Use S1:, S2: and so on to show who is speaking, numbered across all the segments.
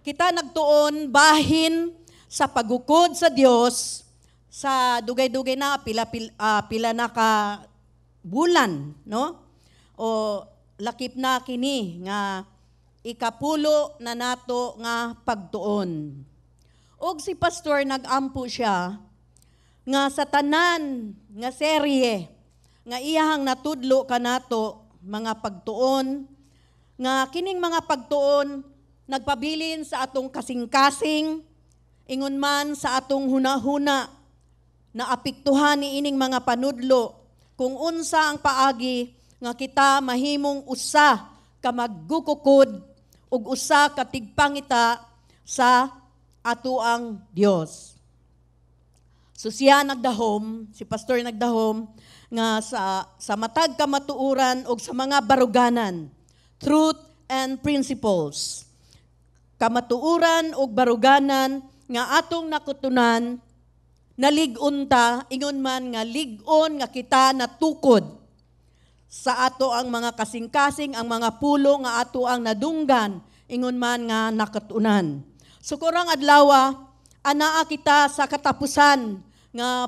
S1: kita nagtuon bahin sa pagukod sa Dios sa dugay-dugay na pila na ka bulan, no? O lakip na kini nga ikapulo na nato nga pagtuon. Og si pastor nagampo siya nga sa tanan nga serye nga iyahang natudlo kanato mga pagtuon nga kining mga pagtuon nagpabilin sa atong kasing-kasing ingon man sa atong hunahuna na apektuhan ni ining mga panudlo kung unsa ang paagi nga kita mahimong usa ka maggukukod ug usa ka tigpangita sa atoang Dios. So siya nagdahom, si pastor nagdahom nga sa matag kamatuoran ug sa mga baruganan, truth and principles. Kamatuoran ug baruganan nga atong nakutunan nalig-on ta, ingon man nga lig-on nga kita natukod sa ato ang mga kasing-kasing, ang mga pulo nga ato ang nadunggan, ingon man nga nakatunan. So kurang adlaw, anaa kita sa katapusan nga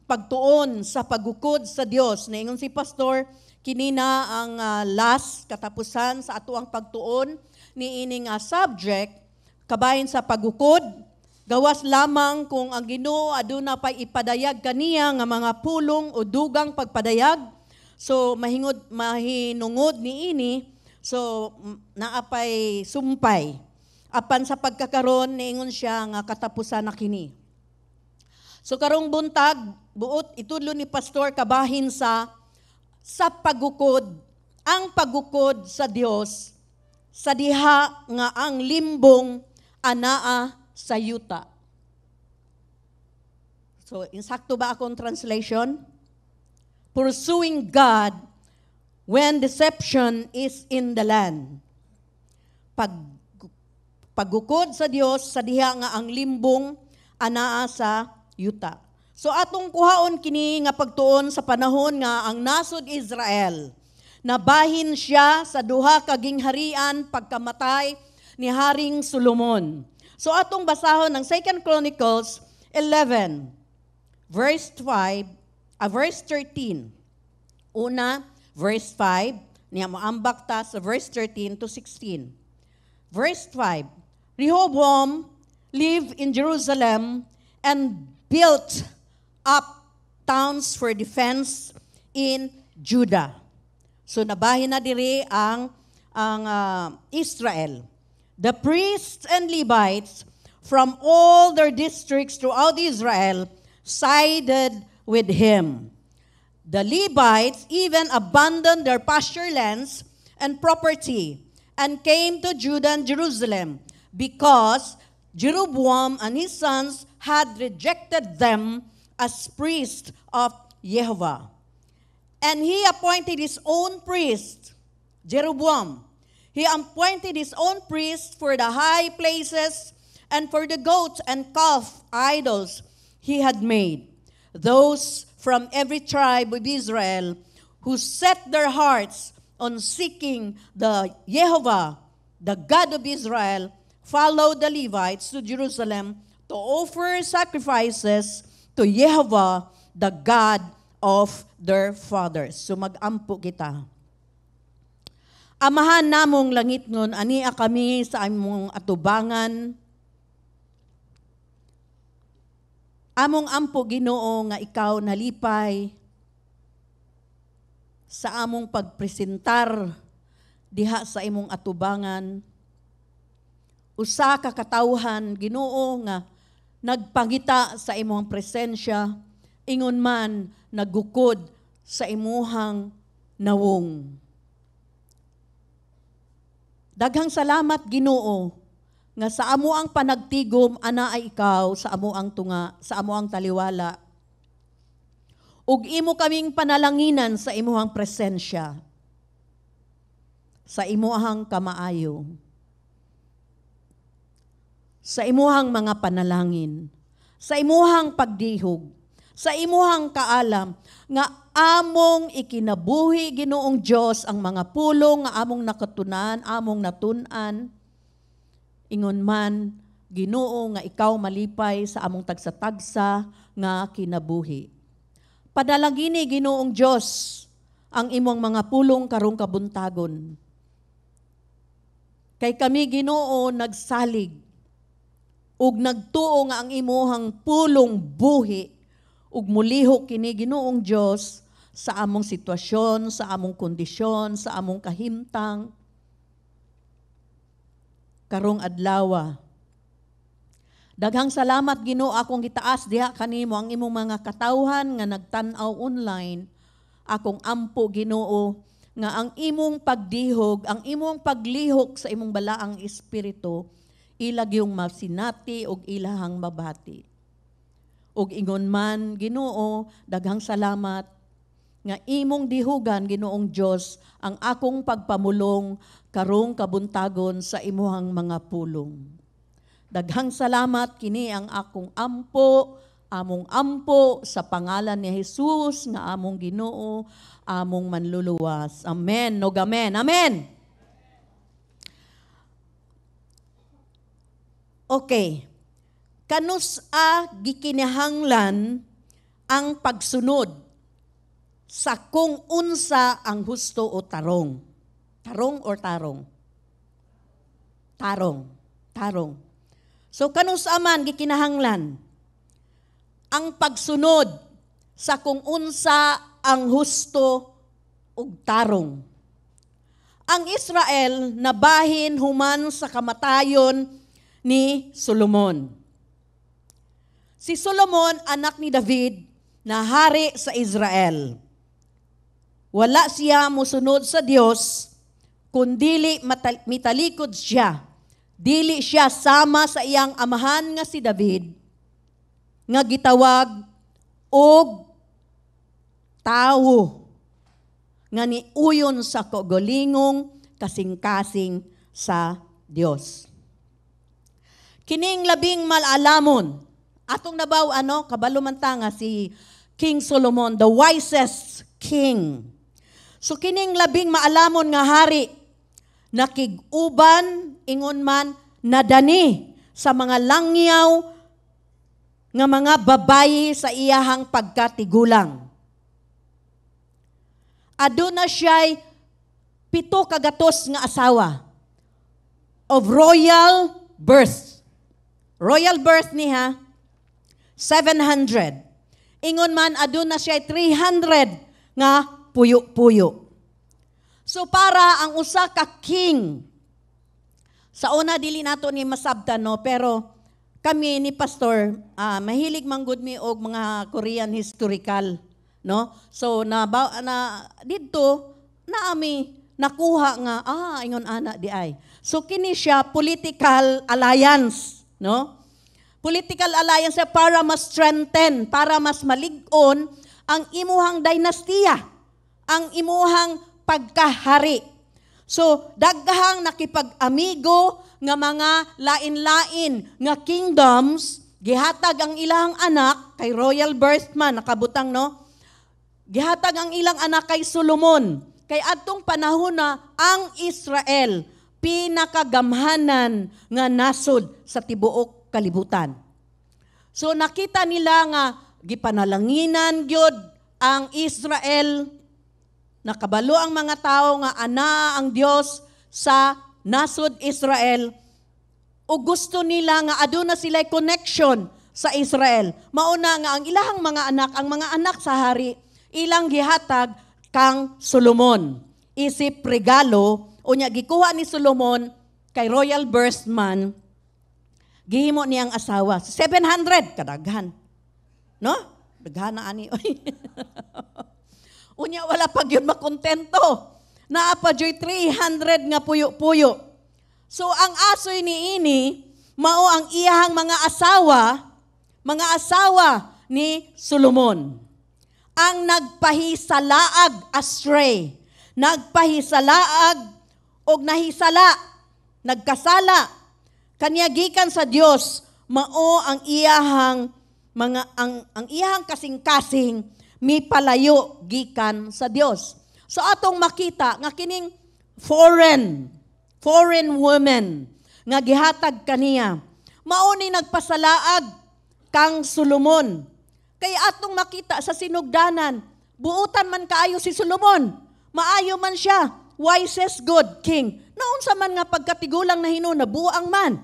S1: pagtuon sa pagukod sa Dios. Naingon si pastor, kinina ang last katapusan sa ato ang pagtuon ni ining subject kabahin sa pagukod. Gawas lamang kung ang Ginoo aduna pay ipadayag kaniya nga mga pulong o dugang pagpadayag. So mahinungod ni ini, so naapay sumpay. Apan sa pagkakaron niingon siya nga katapusan na kini. So karong buntag buot itudlo ni pastor kabahin sa pagukod, ang pagukod sa Dios sa diha nga ang limbong anaa sa yuta. So, insakto ba akong translation? Pursuing God when deception is in the land. Pagukod sa Dios sa diha nga ang limbong anaa sa yuta. So atong kuhaon kini nga pagtuon sa panahon nga ang nasod Israel nabahin siya sa duha ka gingharian pagkamatay ni Haring Solomon. So atong basahon ng 2 Chronicles 11 verse 13. Una, verse 5, niya moambak ta sa verse 13 to 16. Verse 5, Rehoboam lived in Jerusalem and built up towns for defense in Judah. So nabahin na diri ang Israel. The priests and Levites from all their districts throughout Israel sided with him. The Levites even abandoned their pasture lands and property and came to Judah and Jerusalem because Jeroboam and his sons had rejected them as priests of Jehovah. And he appointed his own priest, Jeroboam. He appointed his own priest for the high places and for the goats and calf idols he had made. Those from every tribe of Israel who set their hearts on seeking the Jehovah, the God of Israel, followed the Levites to Jerusalem to offer sacrifices to Jehovah, the God of their fathers. So mag-ampo kita. Amahan namong langit ngon, ania kami sa among atubangan. Among ampo Ginoo nga ikaw nalipay sa among pagpresentar diha sa imong atubangan. Usa ka katawhan Ginoo nga nagpangita sa imong presensya, ingon man nagukod sa imuhang nawong. Daghang salamat Ginoo nga sa amo ang panagtigom ana ay ikaw sa amo ang tunga, sa amo ang taliwala. Ug imo kaming panalanginan sa imuhang presensya, sa imuhang kamaayo, sa imuhang mga panalangin, sa imuhang pagdihog, sa imuhang kaalam, nga among ikinabuhi Ginoong Diyos ang mga pulong nga among nakatunan, among natunan. ingon man, Ginoo nga ikaw malipay sa among tagsa-tagsa nga kinabuhi. Padalagini Ginoong Dios ang imong mga pulong karong kabuntagon. Kay kami Ginoo nagsalig ug nagtuo nga ang imuhang pulong buhi ug mulihok kini Ginoong Dios sa among sitwasyon, sa among kondisyon, sa among kahimtang karong adlaw. Daghang salamat Ginoo akong gitaas diha kanimo ang imong mga katawhan nga nagtan-aw online. Akong ampo Ginoo nga ang imong pagdihog, ang imong paglihok sa imong balaang espiritu ilag yung masinati og ilahang mabati. Og ingon man Ginoo, daghang salamat nga imong dihugan Ginoong Dios ang akong pagpamulong karong kabuntagon sa imuhang mga pulong. Daghang salamat kini ang akong ampo, among ampo sa pangalan ni Jesus nga among Ginoo, among manluluwas. Amen. No amen. Amen. Okay. Kanus-a gikinahanglan ang pagsunod sa kung unsa ang husto o tarong. Tarong or tarong? Tarong. Tarong. So kanus-a man gikinahanglan ang pagsunod sa kung unsa ang husto ug tarong. Ang Israel nabahin human sa kamatayon ni Solomon. Si Solomon, anak ni David, na hari sa Israel. Wala siya musunod sa Dios, kundili mitalikod siya. Dili siya sama sa iyang amahan nga si David, nga gitawag og tawo, nga niuyon sa kagulingong kasing-kasing sa Dios. Kining labing malalamon, atong nabaw kabalo man ta nga si King Solomon, the wisest king. So kining labing maalamon nga hari, nakig-uban, ingon man, nadani sa mga langyaw nga mga babayi sa iyahang pagkatigulang. Aduna siya'y 7 kagatos nga asawa of royal birth. Royal birth niya, 700. Ingon man, aduna siya'y 300 nga puyo-puyo. So para ang usa ka king, sa una dili nato ni masabtan no, pero kami ni pastor mahilig manggod mi og mga Korean historical, no? So na didto naami nakuha nga ingon ana di ay. So kini siya political alliance, no? Political alliance para mas strengthen, para mas malig-on ang imuhang dynastiya, ang imuhang pagkahari. So, daghang nakipag-amigo nga mga lain-lain nga kingdoms, gihatag ang ilang anak, kay royal birth man, nakabutang no? Gihatag ang ilang anak kay Solomon. Kay adtong panahon na ang Israel, pinakagamhanan nga nasod sa tibuok kalibutan. So, nakita nila nga, gipanalanginan gyud ang Israel. Nakabalo ang mga tao nga ana ang Dios sa nasod Israel o gusto nila nga aduna sila'y connection sa Israel. Mauna nga ang ilahang mga anak, ang mga anak sa hari, ilang gihatag kang Solomon. Isip regalo, unya gikuha ni Solomon kay royal birth man, gihimo niyang asawa. 700 kadaghan. No? Daghan na ani. Unya wala pag yun makontento. Naapa joy 300 nga puyo-puyo. So ang asoy ni ini, mao ang iyahang mga asawa ni Solomon. Ang nagpahisalaag astray, nagpahisalaag og nahisala, nagkasala, kanya gikan sa Dios, mao ang iyahang ang iyahang kasing-kasing mi palayo gikan sa Dios. So atong makita nga kining foreign women nga gihatag kaniya. Mauni nagpasalaag kang Solomon. Kay atong makita sa sinugdanan, buutan man kaayo si Solomon. Maayo man siya, wisest good king. Naunsa man nga pagkatigulang na hinuna, buang man.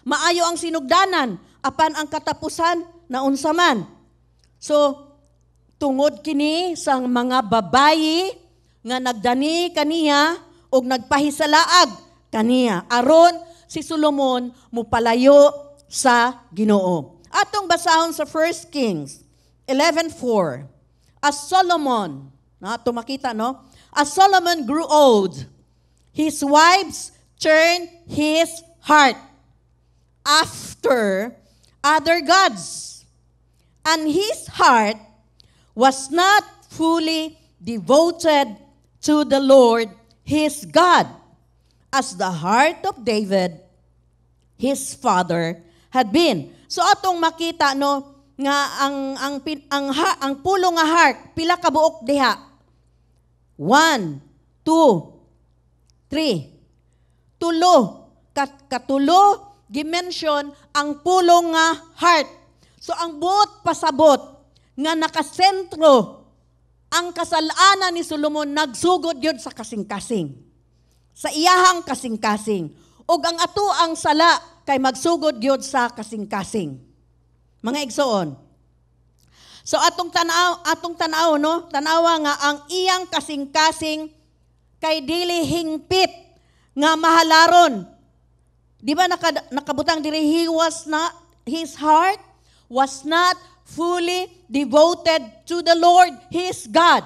S1: Maayo ang sinugdanan, apan ang katapusan, naunsa man. So, tungod kini sang mga babayi nga nagdani kaniya o nagpahisalaag kaniya. Aron si Solomon mupalayo sa Ginoo. Atong basahon sa 1 Kings 11:4. As Solomon, ito makita, no? As Solomon grew old, his wives turned his heart after other gods, and his heart was not fully devoted to the Lord his God, as the heart of David, his father, had been. So atong makita, no, nga ang pulong nga heart pila ka buok diha. 1, 2, 3. Tulo. Katulo gimension ang pulong nga heart. So ang buot pasabot nga nakasentro ang kasalanan ni Solomon nagsugod yun sa kasing-kasing. Sa iyahang kasing-kasing. Ug ang atuang sala kay magsugod yun sa kasing-kasing. Mga igsoon. So atong tanaw, no? Tanawa nga ang iyang kasing-kasing kay dili hingpit nga mahalaron. Di ba nakabutang diri his heart was not fully devoted to the Lord his God.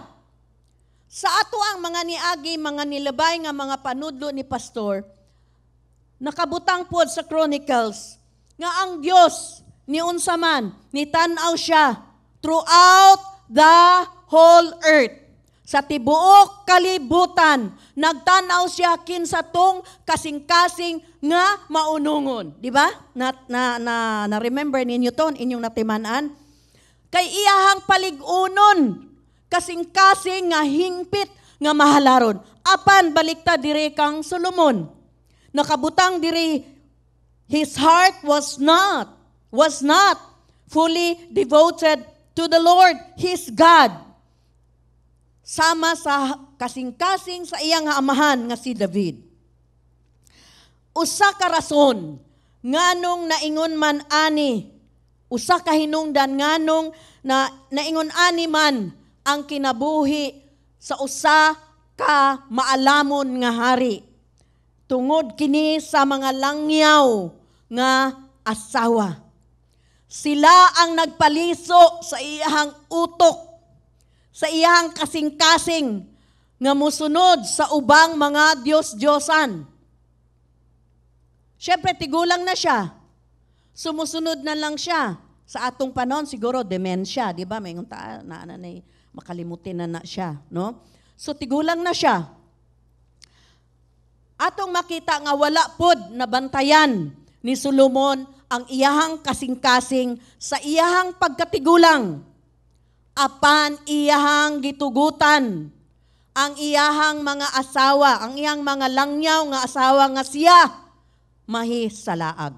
S1: Sa ato ang mga niagi, mga nilabay nga mga panudlo ni pastor, nakabutang pod sa Chronicles nga ang Dios ni unsa man ni tan-aw siya throughout the whole earth. Sa tibuok kalibutan, nagtanaw siya kinsa tong kasing-kasing nga maunungon. Di ba? Na remember ninyo ton inyong natimanan? Kay iyahang paligunon, kasing-kasing nga hingpit nga mahalaron. Apan balikta dire kang Solomon. Nakabutang diri his heart was not fully devoted to the Lord his God. Sama sa kasing-kasing sa iyang amahan nga si David. Usa ka rason nganong naingon man ani, usa ka hinungdan nganong naingon ani man ang kinabuhi sa usa ka maalamon nga hari. Tungod kini sa mga langyaw nga asawa. Sila ang nagpaliso sa iyang utok, sa iyang kasing-kasing nga musunod sa ubang mga Diyos-Diyosan. Siyempre, tigulang na siya. Sumusunod na lang siya. Sa atong panahon, siguro, dementia. Di ba? May makalimutin na siya. No? So, tigulang na siya. Atong makita nga wala pod na bantayan ni Solomon ang iyahang kasing-kasing sa iyahang pagkatigulang. Apan iyahang gitugutan ang iyahang mga asawa, ang iyang mga langyaw nga asawa nga siya mahisalaag.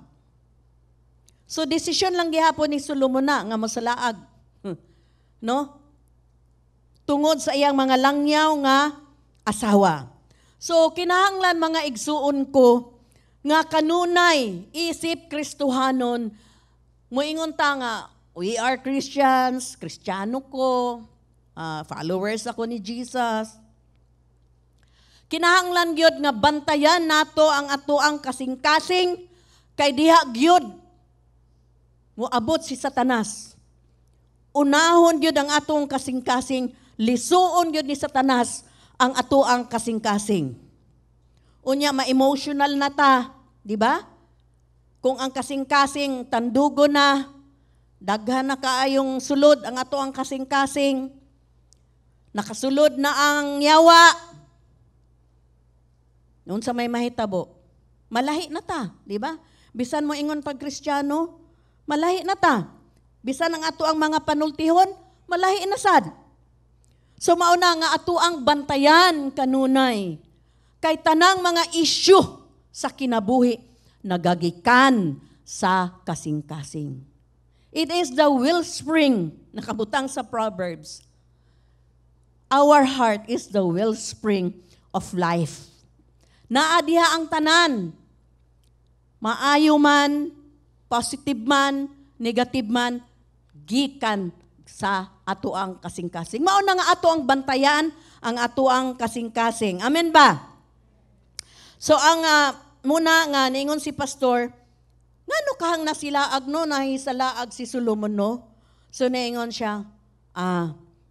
S1: So desisyon lang gihapon ni Solomon na nga masalaag. No? Tungod sa iyang mga langyaw nga asawa. So kinahanglan mga igsuon ko nga kanunay isip Kristohanon moingon ta nga we are Christians, Kristiyano ko, followers ako ni Jesus. Kinahanglan gyud nga bantayan nato ang atoang kasing-kasing kay diha gyud moabot si Satanas. Unahon gyud ang atong kasing-kasing, lisuon gyud ni Satanas ang atoang kasing-kasing. Unya ma-emotional na ta, di ba? Kung ang kasing-kasing tandugo na, daghan na kaayong sulod ang ato ang kasing-kasing. Nakasulod na ang yawa. Noon sa may mahitabo, malahi na ta, di ba? Bisan mo ingon pag Kristiyano, malahi na ta. Bisan ang ato ang mga panultihon, malahi na sad. So mauna nga ato ang bantayan kanunay. Kay tanang mga issue sa kinabuhi nagagikan sa kasing-kasing. It is the wellspring, nakabutang sa Proverbs. Our heart is the wellspring of life. Naadiha ang tanan, maayo man, positive man, negative man, gikan sa ato ang kasing-kasing. Mao na nga ato ang bantayan, ang ato ang kasing-kasing. Amen ba? So ang muna nga ningon si pastor, ngano kahang nasilaag no, nahisalaag si Solomon no? So ningon siya,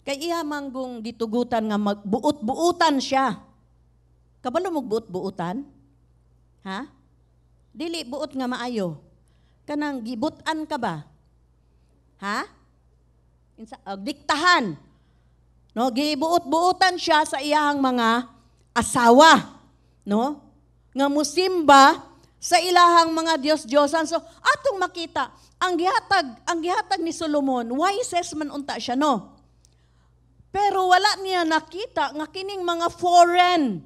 S1: kay iya manggong ditugutan nga magbuot-buutan siya. Kabalo mo buot-buutan? Ha? Dili buot nga maayo. Kanang gibutan ka ba? Ha? Diktahan. No, gibuot-buutan siya sa iyang mga asawa, no? Nga musimba sa ilahang mga Diyos-Diyosan. So, atong makita, ang gihatag ni Solomon, wisest man unta siya, no? Pero wala niya nakita nga kining mga foreign,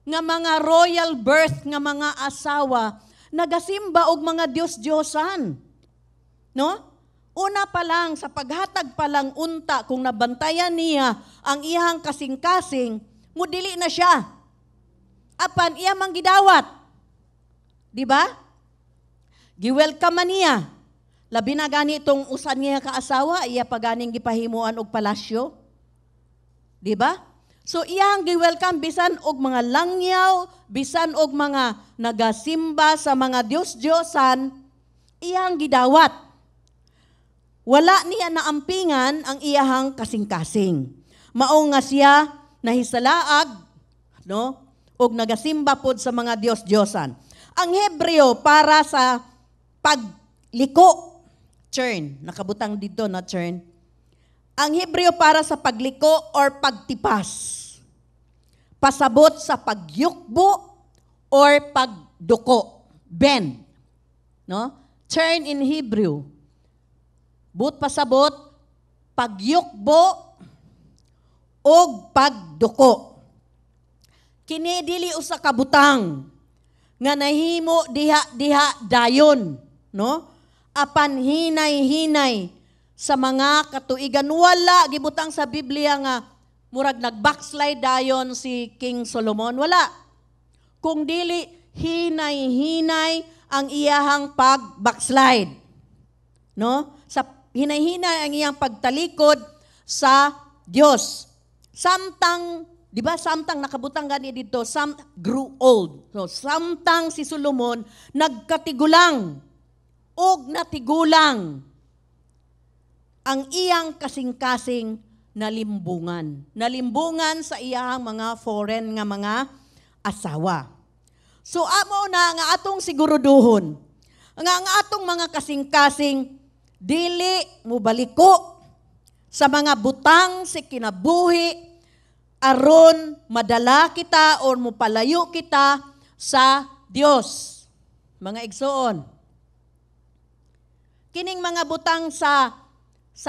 S1: nga mga royal birth, nga mga asawa, nagasimba og mga Diyos-Diyosan. No? Una pa lang, sa paghatag pa lang unta, kung nabantayan niya ang iyang kasing-kasing, mudili na siya. Apan, iya mang gidawat. Di ba? Gi-welcome man niya. Labi na gani itong usan niya kaasawa, iya pa ganing gipahimuan og palasyo. Di ba? So iyang gi-welcome bisan og mga langyaw, bisan og mga nagasimba sa mga Diyos-Diyosan, iyang gidawat. Wala niya naampingan ang iyahang kasing-kasing. Mao nga siya nahisalaag, no? Og nagasimba pod sa mga Diyos-Diyosan. Ang Hebreo para sa pagliko, turn, nakabutang dito na turn. Ang Hebreo para sa pagliko or pagtipas. Pasabot sa pagyukbo or pagduko. Bend. No? Turn in Hebrew. But pasabot, pagyukbo o pagduko. Kini dili usa ka butang nga nahimo diha dayon, no? Apan hinay-hinay sa mga katuigan. Wala gibutang sa Biblia nga murag nag-backslide dayon si King Solomon. Wala. Kung dili hinay-hinay ang iyahang pag-backslide. No? Sa hinay-hinay ang iyang pagtalikod sa Dios. Samtang, di ba, samtang nakabutang gani dito, grew old. So, samtang si Solomon nagkatigulang og natigulang ang iyang kasing-kasing nalimbungan. Nalimbungan sa iyang mga foreign nga mga asawa. So, amo na nga atong siguruduhon. Ang atong mga kasing-kasing dili mo baliko sa mga butang si kinabuhi aron madala kita o mupalayo kita sa Dios. Mga igsoon. Kining mga butang sa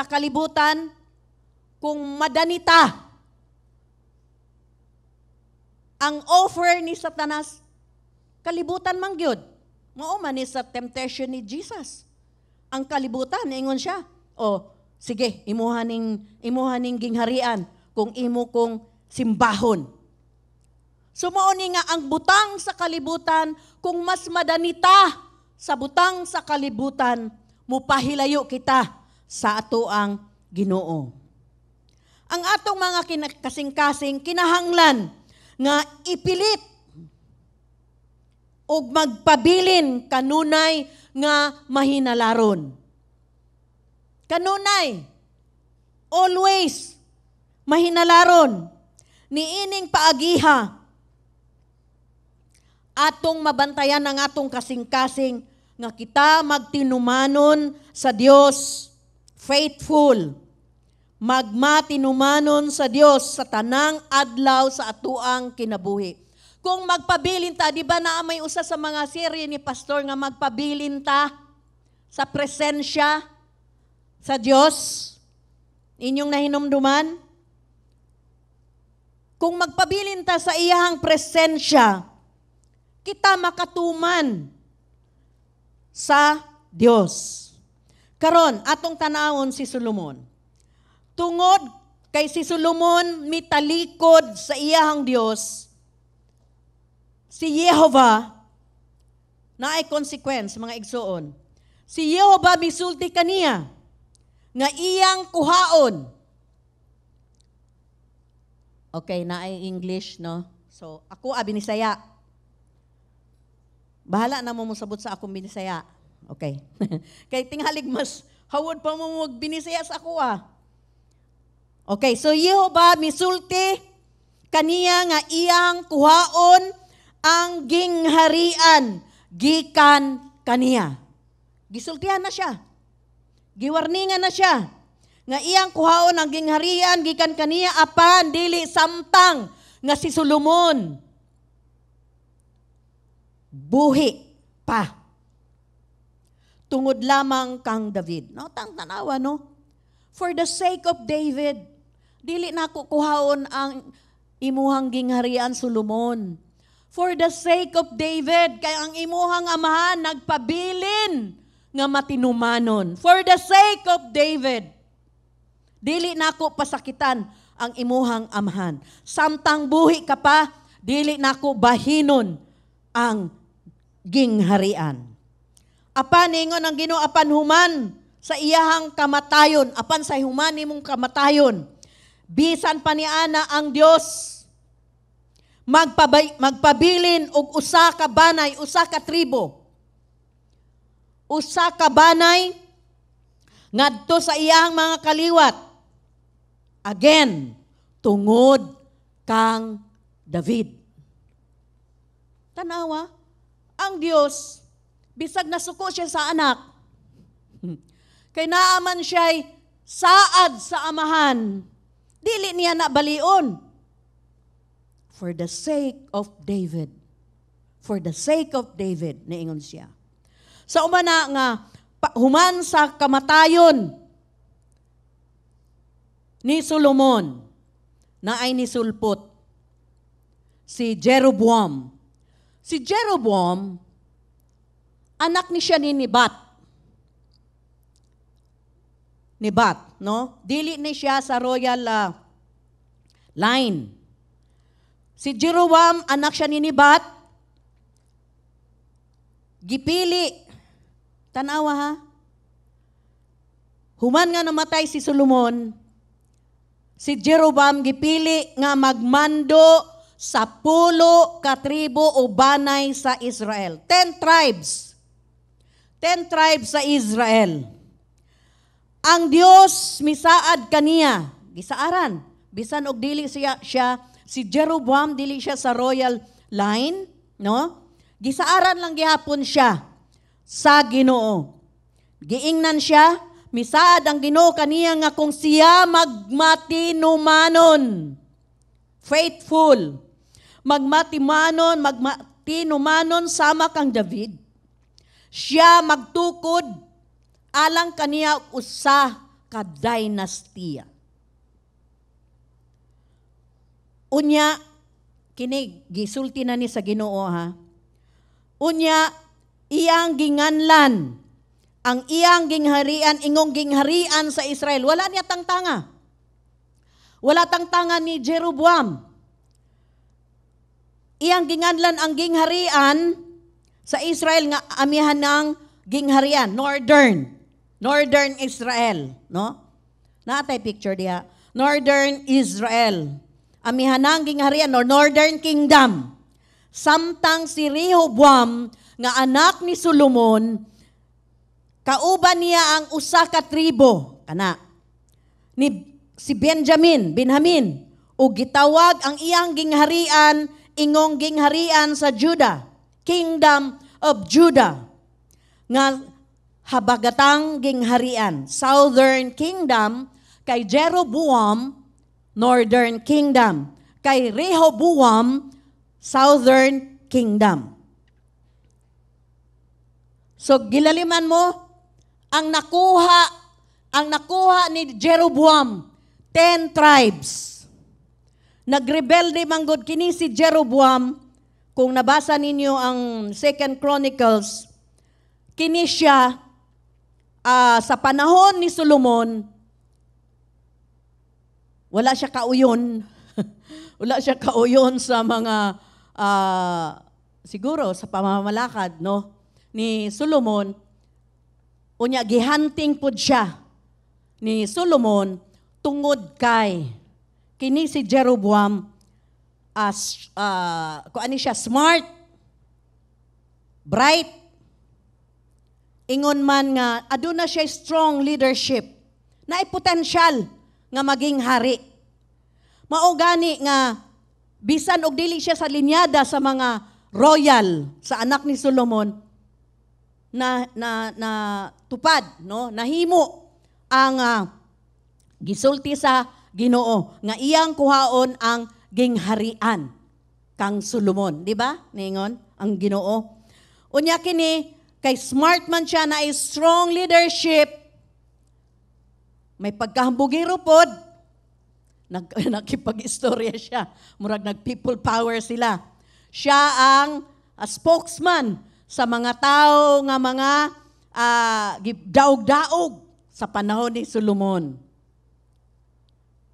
S1: kalibutan, kung madanita ang offer ni Satanas, kalibutan man gyud. Mao man ni sa temptation ni Jesus. Ang kalibutan, ingon siya, sige, imuhaning gingharian kung imo kong simbahon. Sumao ni nga ang butang sa kalibutan, kung mas madanita sa butang sa kalibutan, mupahilayo kita sa atoang Ginoo. Ang atong mga kasing-kasing kinahanglan nga ipilit ug magpabilin kanunay nga mahinalaron. Kanunay, always mahinalaron. Niining paagiha, atong mabantayan ang atong kasing-kasing nga kita magtinumanon sa Dios, faithful, magmatinumanon sa Dios sa tanang adlaw sa atuang kinabuhi. Kung magpabilin ta, di ba na may usa sa mga serye ni Pastor nga magpabilin ta sa presensya sa Dios? Inyong nahinumduman? Kung magpabilin ta sa iyahang presensya, kita makatuman sa Dios. Karon atong tanawon si Solomon. Tungod kay si Solomon mitalikod sa iyahang Dios, si Jehovah na ay consequence mga igsoon. Si Jehovah misulti kaniya nga iyang kuhaon. Okay, na ay English, no? So, ako binisaya. Bahala na mo sabot sa akong binisaya. Okay. Kay tinghalig mas hawod pa mo binisaya sa ako Okay, so Jehovah misulti kaniya nga iyang kuhaon ang gingharian gikan kaniya. Gisultihan na siya. Giwarningan na siya. Nga iyang kuhaon ang gingharian gikan kaniya apan dili samtang nga si Solomon buhi pa. Tungod lamang kang David. No, tanawa, no? For the sake of David, dili na ko kuhaon ang imuhang gingharian Solomon. For the sake of David, kay ang imuhang amahan nagpabilin nga matinumanon. For the sake of David, dili na ko pasakitan ang imuhang amahan. Samtang buhi ka pa, dili na ko bahinon ang gingharian. Apan ingon ang Ginoo apan human sa iyahang kamatayon, apan sa human nimong kamatayon, bisan pa ni ana ang Dios magpabilin og usa ka banay, usa ka tribo. Usa ka banay ngadto sa iyahang mga kaliwat. Again, tungod kang David. Tanawa, ang Dios bisag nasuko siya sa anak. Kay naaman siya'y saad sa amahan. Dili niya na balion. For the sake of David. For the sake of David, niingon siya. Sa umana nga, human sa kamatayon ni Solomon, na ay nisulpot, si Jeroboam. Si Jeroboam, anak ni siya ni Nebat. Nebat, no? Dili ni siya sa royal line. Si Jeroboam, anak siya ni Nebat. Gipili. Tanawa ha? Human nga namatay si Solomon, si Jeroboam gipili nga magmando sa 10 ka tribo o banay sa Israel. 10 tribes. 10 tribes sa Israel. Ang Dios misaad kaniya, gisaaran, bisan og dili siya si Jeroboam dili siya sa royal line, no? Gisaaran lang gihapon siya sa Ginoo. Giingnan siya, misaad ang Ginoo kaniya nga kung siya magmatinumanon, faithful, magmatinumanon sama kang David, siya magtukod alang kaniya usa ka dynastiya. Unya, kinig, gisulti na ni sa Ginoo ha. Unya, iyang ginganlan, ang iyang gingharian, ingong gingharian sa Israel. Wala niya tangtanga. Wala tangtanga ni Jeroboam. Iyang ginganlan ang gingharian sa Israel nga amihan ng gingharian, Northern Israel, no? Natay picture diha. Northern Israel. Amihan ng gingharian or Northern Kingdom. Samtang si Rehoboam nga anak ni Solomon, kauban niya ang usa ka tribo kana ni si Benjamin, ug gitawag ang iyang gingharian ingong gingharian sa Judah, Kingdom of Judah, nga habagatang gingharian, Southern Kingdom, kay Jeroboam, Northern Kingdom, kay Rehoboam, Southern Kingdom. So gilaliman mo, ang nakuha ni Jeroboam, 10 tribes. Nagrebelde manggod kini si Jeroboam kung nabasa ninyo ang 2 Chronicles, kini siya sa panahon ni Solomon, wala siya kauyon. Wala siya kauyon sa mga, siguro sa pamamalakad, no, ni Solomon. Unya, gihanting po siya ni Solomon tungod kay kini si Jeroboam kung ano siya, smart, bright, ingon man nga, aduna siya strong leadership, na potential nga maging hari. Mao gani nga, bisan og dili siya sa linyada sa mga royal, sa anak ni Solomon, na tupad, no? Nahimo ang gisulti sa Ginoo nga iyang kuhaon ang gingharian kang Solomon, di ba? Ningon ang Ginoo. Unya kini kay smart man siya, na strong leadership, may pagkahambugiro pod, nakipag-istorya siya, murag nag-people power sila. Siya ang spokesman sa mga tao nga mga daog-daog sa panahon ni Solomon.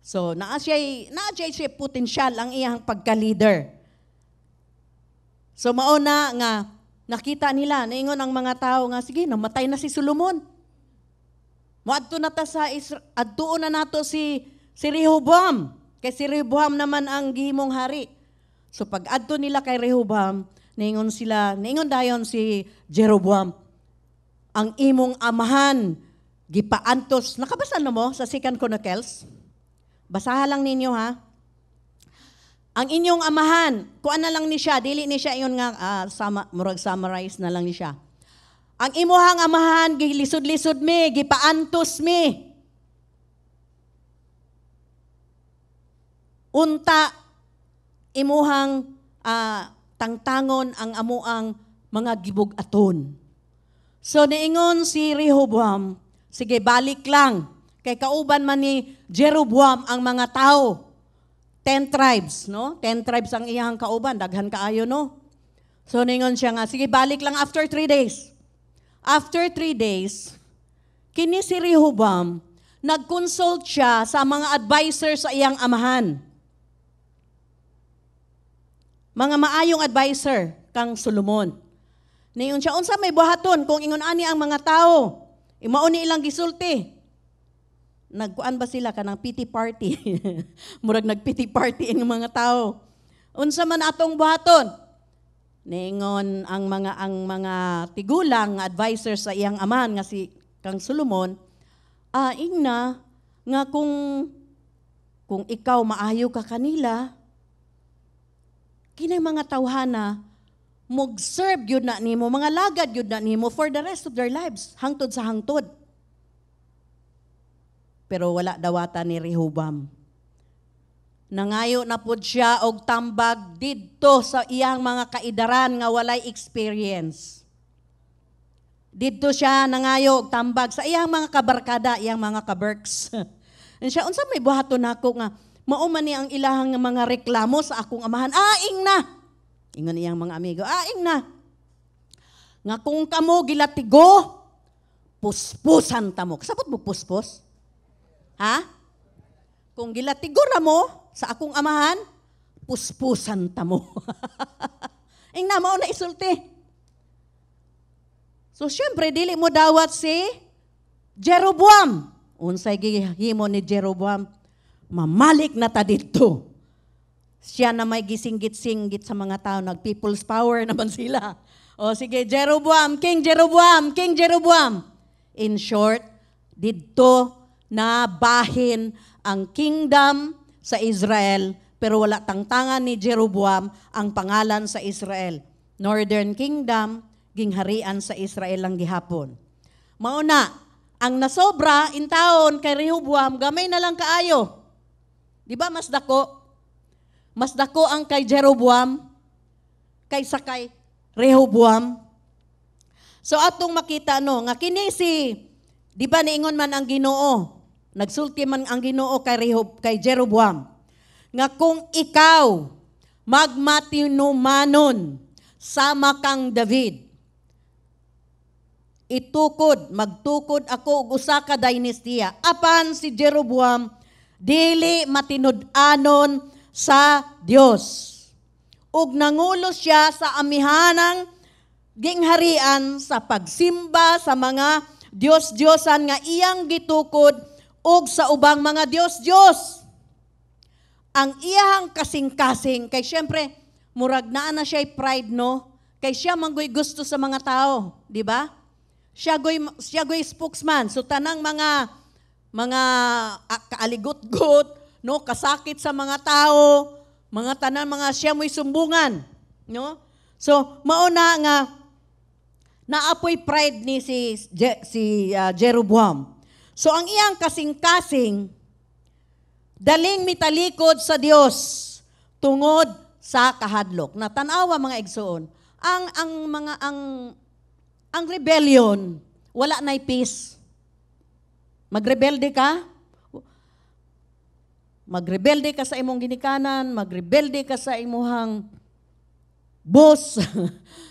S1: So, naa siya potential ang iyang pagka-leader. So, mauna nga, nakita nila, naingon ang mga tao nga, sige, namatay na si Solomon. Moadto na ta sa adtuon na nato si Rehoboam. Kay si Rehoboam naman ang gihimong hari. So, pag adto nila kay Rehoboam, naingon dayon si Jeroboam, ang imong amahan, gipaantos. Nakabasa na mo sa 2 Chronicles? Basahan lang ninyo, ha? Ang inyong amahan, kuan na lang ni siya, dili ni siya iyon nga, murag summarize na lang ni siya. Ang imuhang amahan, gilisod-lisod mi, gipaantos mi. Unta, imuhang tangtangon ang amuang mga gibug-aton. So, niingon si Rehoboam, sige, balik lang. Kay kauban man ni Jeroboam ang mga tao. 10 tribes, no? 10 tribes ang iyang kauban, daghan kaayo, no? So, ningon siya nga, sige, balik lang after 3 days. After 3 days, kini si Rehoboam, nag-consult siya sa mga advisors sa iyang amahan. Mga maayong advisor, kang Solomon. Ningon siya, unsa may buhaton kung ingon ani ang mga tao? Imauni ilang gisulti. Nagkuan ba sila kanang pity party? Murag nag-pity party ang mga tao. Unsa man atong buhaton? Ningon ang mga tigulang advisors sa iyang amahan nga si kang Solomon, ingna nga kung ikaw maayo ka kanila, kinay mga tawhana mag-serve yun na nimo, mga lagad yun na nimo for the rest of their lives, hangtod sa hangtod. Pero wala dawata ni Rehoboam. Nangayo na pud siya og tambag didto sa iyang mga kaidaran nga walay experience. Didto siya nangayo og tambag sa iyang mga kabarkada, iyang mga kaberks. Siya, unsa may buhaton nako nga mao man ni ang ilahang mga reklamo sa akong amahan. Ing na. Ingon iyang mga amigo, ing na. Nga kung kamo gilatigo, puspusan ta mo. Kasabot mo puspos? Ha? Kung gilatigura mo sa akong amahan, puspusan ta mo. Ing na, mao na isulti. So, syempre, dili mo dawat si Jeroboam. Unsay gihimo ni Jeroboam, mamalik na ta dito. Siya na may gisinggit-singgit sa mga tao, nag-people's power naman sila. O sige, Jeroboam, King Jeroboam, King Jeroboam. In short, dito na bahin ang kingdom sa Israel, pero wala tangtangan ni Jeroboam ang pangalan sa Israel. Northern Kingdom, gingharian sa Israel lang gihapon. Mauna, ang nasobra in taon kay Rehoboam, gamay na lang kaayo. Di ba mas dako? Mas dako ang kay Jeroboam kaysa kay Rehoboam. So atong makita nga kini si, di ba niingon man ang Ginoo, nagsulti man ang Ginoo kay Jeroboam, nga kung ikaw magmatinumanon sama kang David. Magtukod ako og usa ka dynasty. Apan si Jeroboam dili matinud-anon sa Dios. Ug nangulo siya sa amihanang gingharian sa pagsimba sa mga Diyos-Diyosan nga iyang gitukod ug sa ubang mga Diyos-Diyos. Ang iyang kasing-kasing, kay syempre, murag na siya pride, no? Kay siya manggoy gusto sa mga tao, di ba? Siya goy spokesman. So tanang mga kaaligot-got, no, kasakit sa mga tao, mga tanan mga siya mo'y sumbungan, no? So mauna nga naapoy pride ni si Jeroboam. So ang iyang kasing-kasing daling mitalikod sa Dios tungod sa kahadlok. Natanawa mga igsoon, ang rebellion, wala na'y peace. Magrebelde ka sa imong ginikanan, magrebelde ka sa imuhang boss,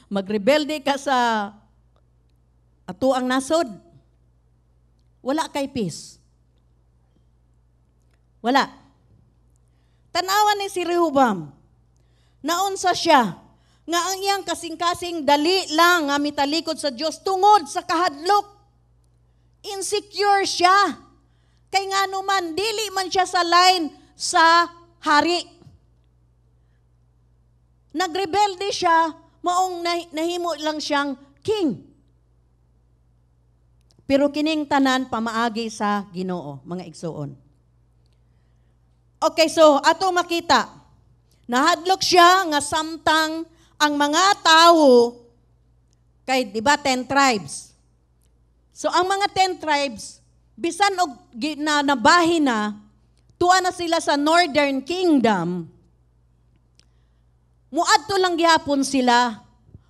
S1: magrebelde ka sa atuang nasod. Wala kay peace. Wala. Tanawa ni si Rehoboam, naunsa siya, nga ang iyang kasing-kasing dali lang nga mitalikod sa Dios tungod sa kahadlok. Insecure siya. Kay nga naman, dili man siya sa line sa hari. Nagrebelde siya, maong nahimo lang siyang king. Pero kining tanan pamaagi sa Ginoo, mga igsoon. Okay, so ato makita, nahadlok siya nga samtang ang mga tao, kay di ba 10 tribes. So ang mga 10 tribes, bisan og nabahin na, tuwa na sila sa Northern Kingdom, muadto lang gihapon sila,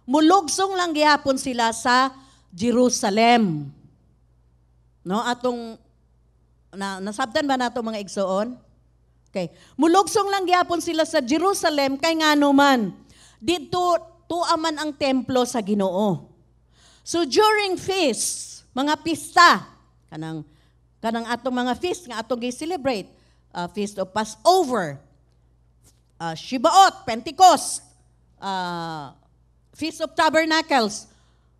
S1: mulugsong lang gihapon sila sa Jerusalem. No, atong nasabtan ba nato mga igsoon? Okay. Mulugsong lang gihapon sila sa Jerusalem kay ngano man didto tuaman ang templo sa Ginoo. So during feasts, mga pista, kanang atong mga feast nga atong gi-celebrate, Feast of Passover, Shibaot, Pentecost, Feast of Tabernacles,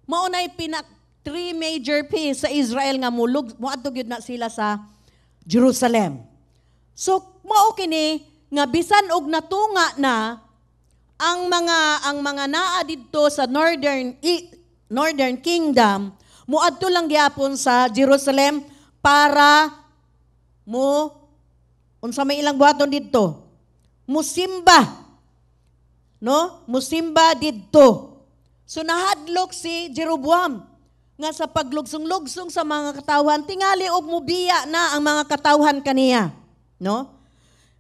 S1: maunay 3 major feasts sa Israel nga muadto gyud na sila sa Jerusalem. So mao kini nga bisan og natunga na ang mga naa didto sa Northern Kingdom, muadto lang gyapon sa Jerusalem para unsa may ilang buhaton didto, musimba, no? Musimba didto. So nahadlok si Jeroboam nga sa paglugsong-lugsong sa mga katawhan, tingali og mubiya na ang mga katawhan kaniya, no?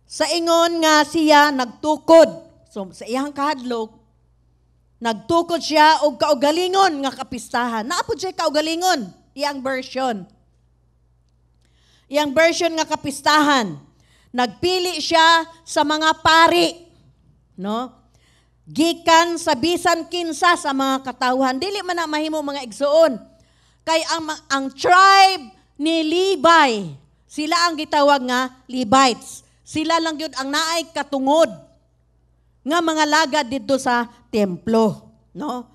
S1: Sa ingon nga siya nagtukod. So sa iyang kahadlok, nagtukod siya og kaugalingon nga kapistahan. Naapod siya kaugalingon, iyang version. Iyang version nga kapistahan. Nagpili siya sa mga pari, no? Gikan sa bisan kinsa sa mga katawhan. Dili man na mahimo mga igsoon. Kay ang tribe ni Levi, sila ang gitawag nga Levites. Sila lang yun ang naay katungod nga mga lagad dito sa templo, no?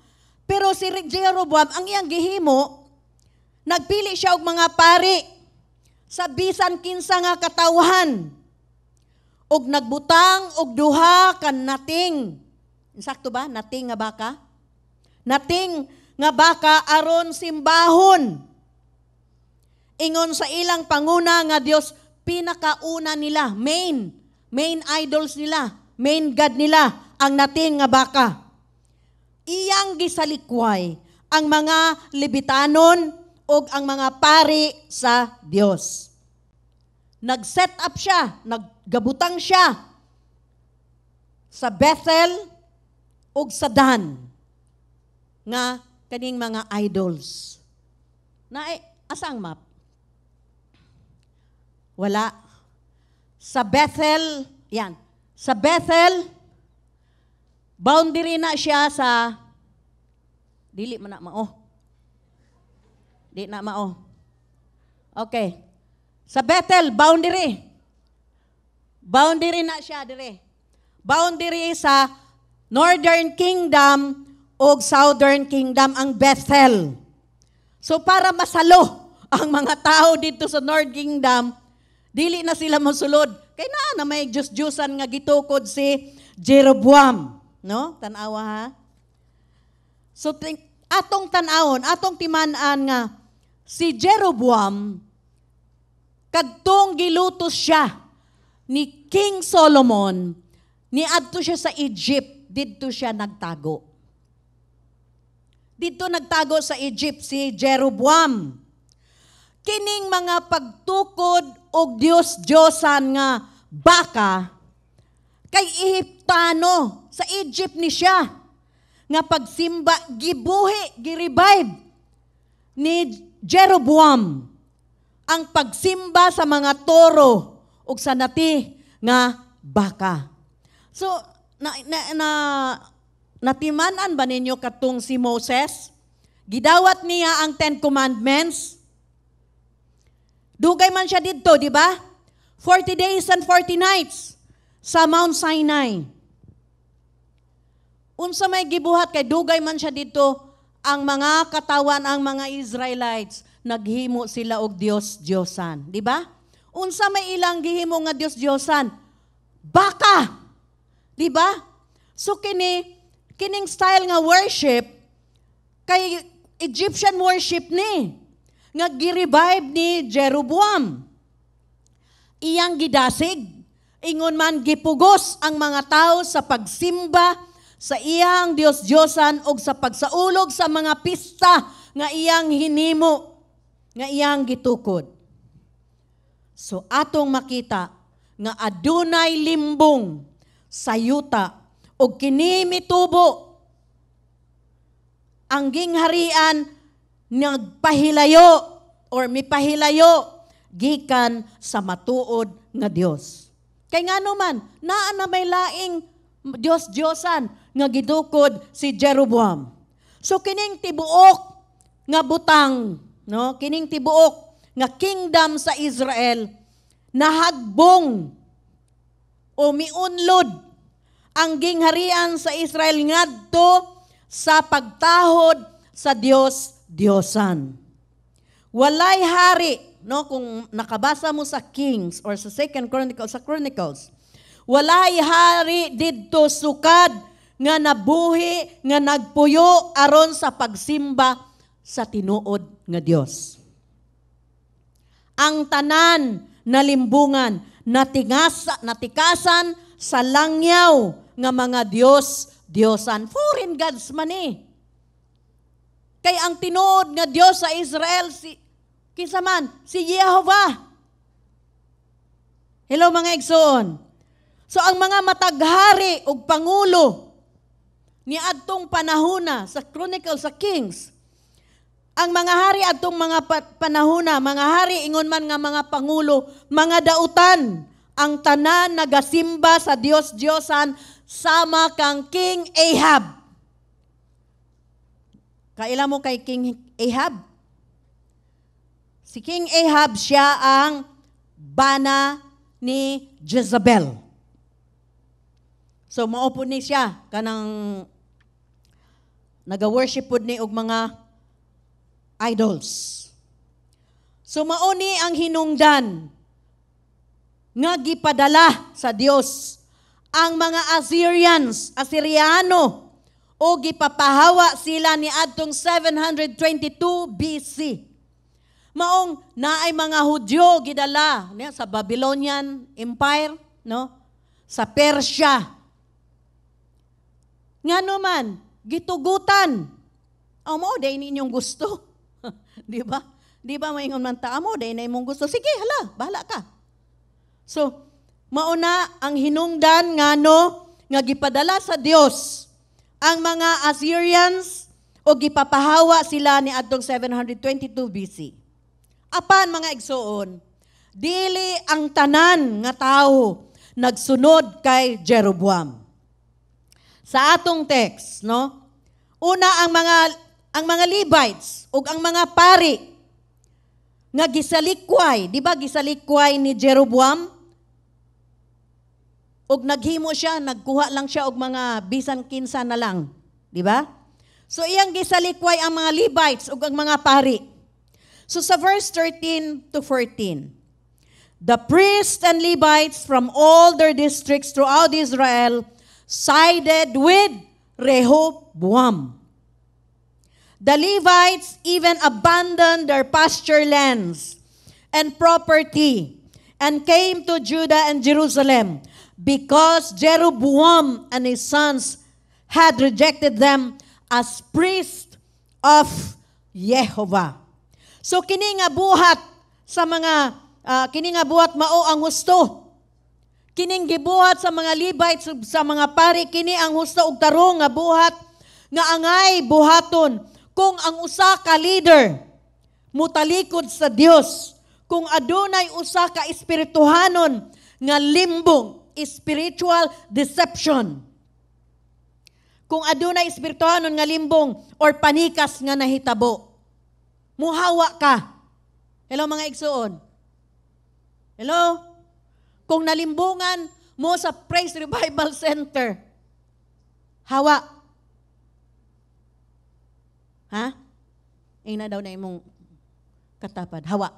S1: Pero si Jeroboam ang iyang gihimo, nagpili siya og mga pari sa bisan kinsa nga katawhan. Og nagbutang og duha kan nating. Insakto ba? Nating nga baka? Nating nga baka aron simbahon. Ingon sa ilang panguna nga Dios, pinakauna nila, main idols nila, main god nila, ang nating nga baka. Iyang gisalikway ang mga Lebitanon o ang mga pari sa Dios. Nag-set up siya, naggabutang siya sa Bethel o sa Dan nga kaning mga idols. Asa ang map? Wala. Sa Bethel, yan. Sa Bethel, Boundary na siya sa dili man na mao. Di na mao. Okay. Sa Bethel, boundary. Boundary na siya dire. Boundary sa Northern Kingdom o Southern Kingdom ang Bethel. So para masalo ang mga tao dito sa North Kingdom, dili na sila mosulod. Kay na may Diyos-Diyosan nga gitukod si Jeroboam, no? Tanawa ha. So atong tanawon, atong timan-an nga si Jeroboam kadtong gilutos siya ni King Solomon, niadto siya sa Egypt, didto siya nagtago. Dito nagtago sa Egypt si Jeroboam. Kining mga pagtukod og Diyos-Diyosan nga baka kay Ehiptano sa Egypt ni siya nga pagsimba gibuhi, girevive ni Jeroboam ang pagsimba sa mga toro ug sa nati nga baka. So natimanan ba ninyo katong si Moses? Gidawat niya ang 10 Commandments. Dugay man siya didto, di ba? 40 days and 40 nights sa Mount Sinai. Unsa may gibuhat kay dugay man siya didto, ang mga katawan, ang mga Israelites, naghimo sila og Diyos-Diyosan. Di ba? Unsa may ilang gihimo nga Diyos-Diyosan? Baka! Di ba? So kining style nga worship, kay Egyptian worship ni, nga gi-revive ni Jeroboam. Iyang gidasig, ingon man gipugos ang mga tao sa pagsimba sa iyang Diyos-Diyosan o sa pagsaulog sa mga pista nga iyang hinimo, nga iyang gitukod. So atong makita nga adunay limbong sa yuta o kini mitubo ang gingharian nagpahilayo or mipahilayo gikan sa matuod nga Dios. Kay ngano man naa na may laing Diyos-Diyosan nga gidukod si Jeroboam. So kining tibuok nga butang, no? Kining tibuok nga kingdom sa Israel nahagbong o miunlod ang gingharian sa Israel ngadto sa pagtahod sa Diyosan. Walay hari, no, kung nakabasa mo sa Kings or sa Chronicles, walay hari didto sukad nga nabuhi nga nagpuyo aron sa pagsimba sa tinuod nga Dios. Ang tanan na limbungan natikasan sa langyaw nga mga Diyosan. Foreign gods man eh. Kay ang tinuod nga Dios sa Israel, kinsa man? Si Jehovah. Hello mga igsoon. So ang mga mataghari o pangulo ni adtong panahona sa Chronicles, sa Kings, ang mga hari adtong mga panahona, mga hari ingon man nga mga pangulo, mga dautan, ang tanan nagasimba sa Diyosan sama kang King Ahab. Kaila mo kay King Ahab? Si King Ahab, siya ang bana ni Jezebel. So maupo ni siya kanang naga-worship pud ni og mga idols. So mauni ang hinungdan nga gipadala sa Dios ang mga Asyriano o gipapahawa sila ni adtong 722 BC. Maong naay mga Hudyo gidala niya sa Babylonian Empire, no? Sa Persia. Ngano man gitugutan. Amo day ninyong gusto. Di ba? Di ba maingon man ta amo day na imong gusto. Sige, hala, bahala ka. So, mauna ang hinungdan ngano nga gipadala sa Dios ang mga Assyrians o gipapahawa sila ni adtong 722 BC. Apan mga igsoon, dili ang tanan nga tao nagsunod kay Jeroboam. sa atong text, no? Una ang mga Levites ug ang mga pari nga gisalikway, di ba gisalikway ni Jeroboam? Ug naghimo siya, nagkuha lang siya og mga bisan kinsa na lang, di ba? So iyang gisalikway ang mga Levites ug ang mga pari. So sa verse 13 to 14, the priests and Levites from all their districts throughout Israel sided with Rehoboam. The Levites even abandoned their pasture lands and property and came to Judah and Jerusalem because Jeroboam and his sons had rejected them as priests of Jehovah. So kini nga buhat sa mga kini nga buhat mao ang husto. Kining gibuhat sa mga Levites sa mga pari kini ang husto ug tarong nga buhat nga angay buhaton kung ang usa ka leader mutalikod sa Dios, kung adunay usa ka espirituhanon nga limbong, spiritual deception. Kung adunay espirituhanon nga limbong or panikas nga nahitabo, muhawa ka. Hello mga igsoon. Hello? Kung nalimbungan mo sa Praise Revival Center, hawa. Ha? Ina daw na imong katapad. Hawa.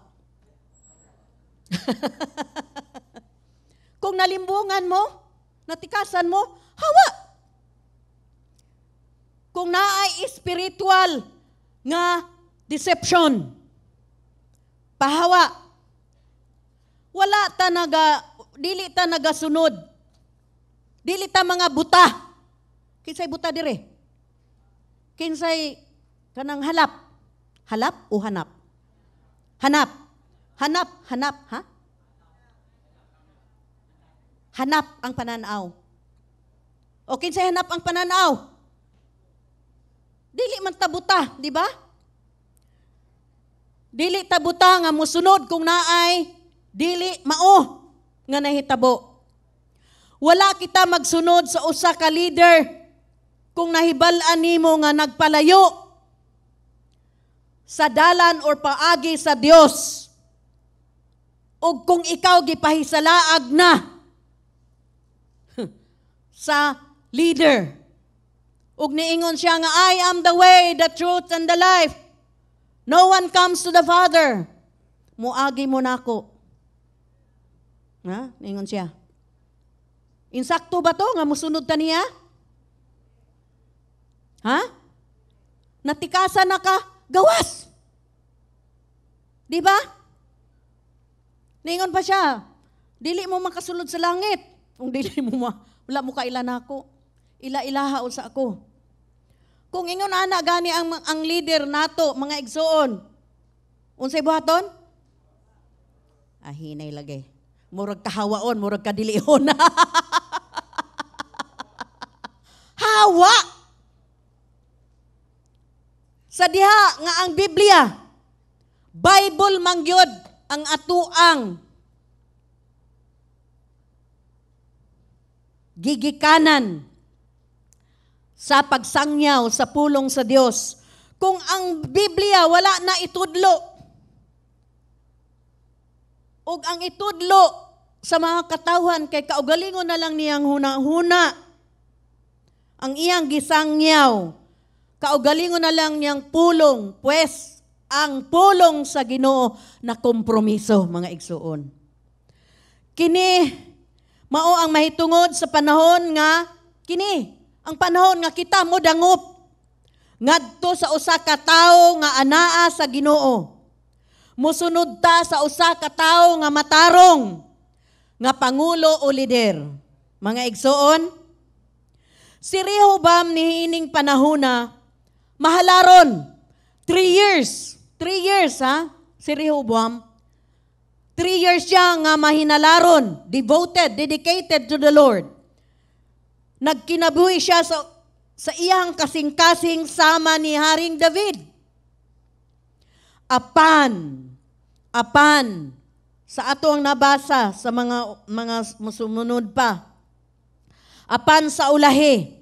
S1: Kung nalimbungan mo, natikasan mo, hawa. Kung naay spiritual nga deception, pahawa. Wala ta dili ta nagasunod. Dili ta mga buta. Kinsay buta dire? Kinsay kanang halap? Halap o hanap? Hanap. Hanap, ha? Hanap ang pananaw. O kinsay hanap ang pananaw? Dili man ta buta, di ba? Dili ta buta nga musunod kung naay dili mao nga nahitabo. Wala kita magsunod sa usa ka leader kung nahibal-an nimo nga nagpalayo sa dalan or paagi sa Dios. O kung ikaw gipahisalaag na sa leader. Ug niingon siya nga, I am the way, the truth, and the life. No one comes to the Father. Muagi mo nako. Ha? Ningon siya. Insakto ba to nga musunod ta niya? Ha? Natikasan na ka, gawas. Di ba? Ningon pa siya, dili mo makasulod sa langit. Kung dili mo wala mo kailan ako. Ila-ilaha sa ako. Kung ingon ana gani ang leader nato, mga igsoon. Unsay buhaton? Hinay lagay. Murag kahawaon, murag kadilion. Hawa! Sa diha nga ang Biblia, Bible mangyod ang atuang gigikanan sa pagsangyaw sa pulong sa Dios. Kung ang Biblia wala na itudlo, ug ang itudlo sa mga katawhan kay kaugalingon na lang niyang huna-huna. Ang iyang gisangyaw, kaugalingon na lang niyang pulong, pues ang pulong sa Ginoo na kompromiso, mga igsuon. Kini mao ang mahitungod sa panahon nga kini, ang panahon nga kita mo dangop ngadto sa usa ka tawo nga anaa sa Ginoo. Musunod ta sa usa ka tawo nga matarong nga pangulo o lider. Mga igsoon, si Rehoboam niining panahona mahalaron 3 years. 3 years ha, si Rehoboam. 3 years siya nga mahinalaron, devoted, dedicated to the Lord. Nagkinabuhi siya sa iyang kasing-kasing sama ni Haring David. Apan, sa ato ang nabasa sa mga musumunod pa. Apan sa ulahi,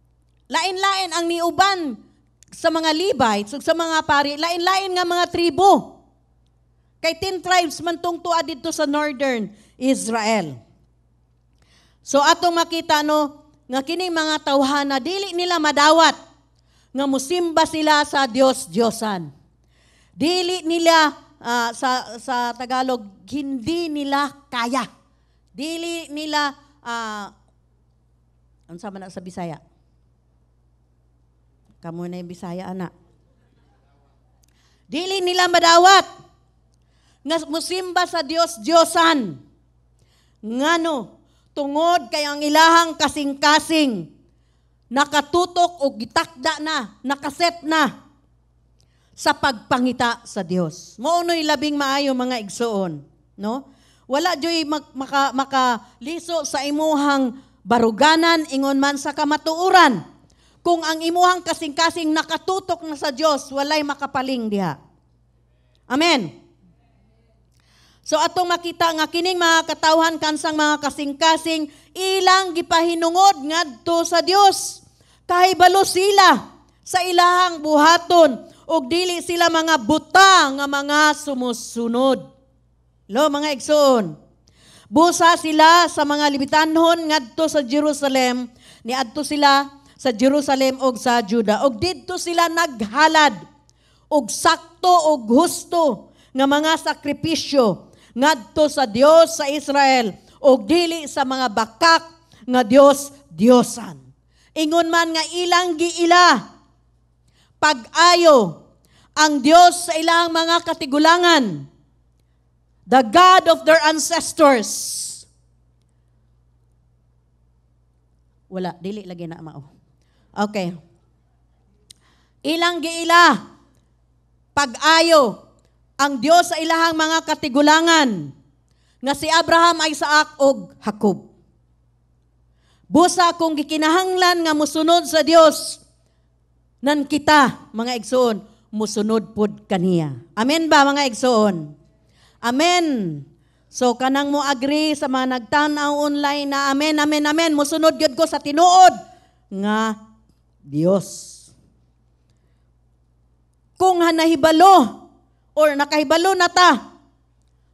S1: lain-lain ang niuban sa mga Levites ug sa mga pari, lain-lain nga mga tribo. Kay 10 tribes man tong tuwa dito sa northern Israel. So atong makita nga kining mga tawhana dili nila madawat nga musimba sila sa Dios-Diyosan. Dili nila sa Tagalog hindi nila kaya. Dili nila unsa man sa Bisaya? Kamo na yung Bisaya, anak. Dili nila madawat nga musimba sa Dios-Diyosan. Ngano, tungod kay ang ilahang kasing-kasing nakatutok o gitakda na, nakaset na sa pagpangita sa Dios. Maunoy labing maayo mga igsoon, no? Wala joy makaliso sa imuhang baruganan ingon man sa kamatuoran. Kung ang imuhang kasing-kasing nakatutok na sa Dios, walay makapaling diha. Amen. So atong makita nga kining mga katawhan kansang mga kasing-kasing ilang gipahinungod ngadto sa Dios. Kahibalo sila sa ilahang buhaton ug dili sila mga buta nga mga sumusunod. Lo mga igsoon. Busa sila sa mga libitanhon ngadto sa Jerusalem, niadto sila sa Jerusalem og sa Juda. Og didto sila naghalad og sakto og husto nga mga sakripisyo ngadto sa Dios sa Israel og dili sa mga bakak nga Dios-Diosan. Ingon man nga ilang giila pag-ayo ang Dios sa ilang mga katigulangan, the God of their ancestors. Wala, dili lagi na mao. Okay. Ilang giila pag-ayo ang Dios sa ilahang mga katigulangan nga si Abraham, Isaac ug Jacob. Busa kung gikinahanglan nga musunod sa Dios, nan kita mga igsoon musunod pod kaniya. Amen ba mga igsoon? Amen. So kanang mo agree sa mga nagtanaw online na amen, amen, amen, musunod gyud ko sa tinuod nga Dios. Kung hanahibalo or nakahibalo na ta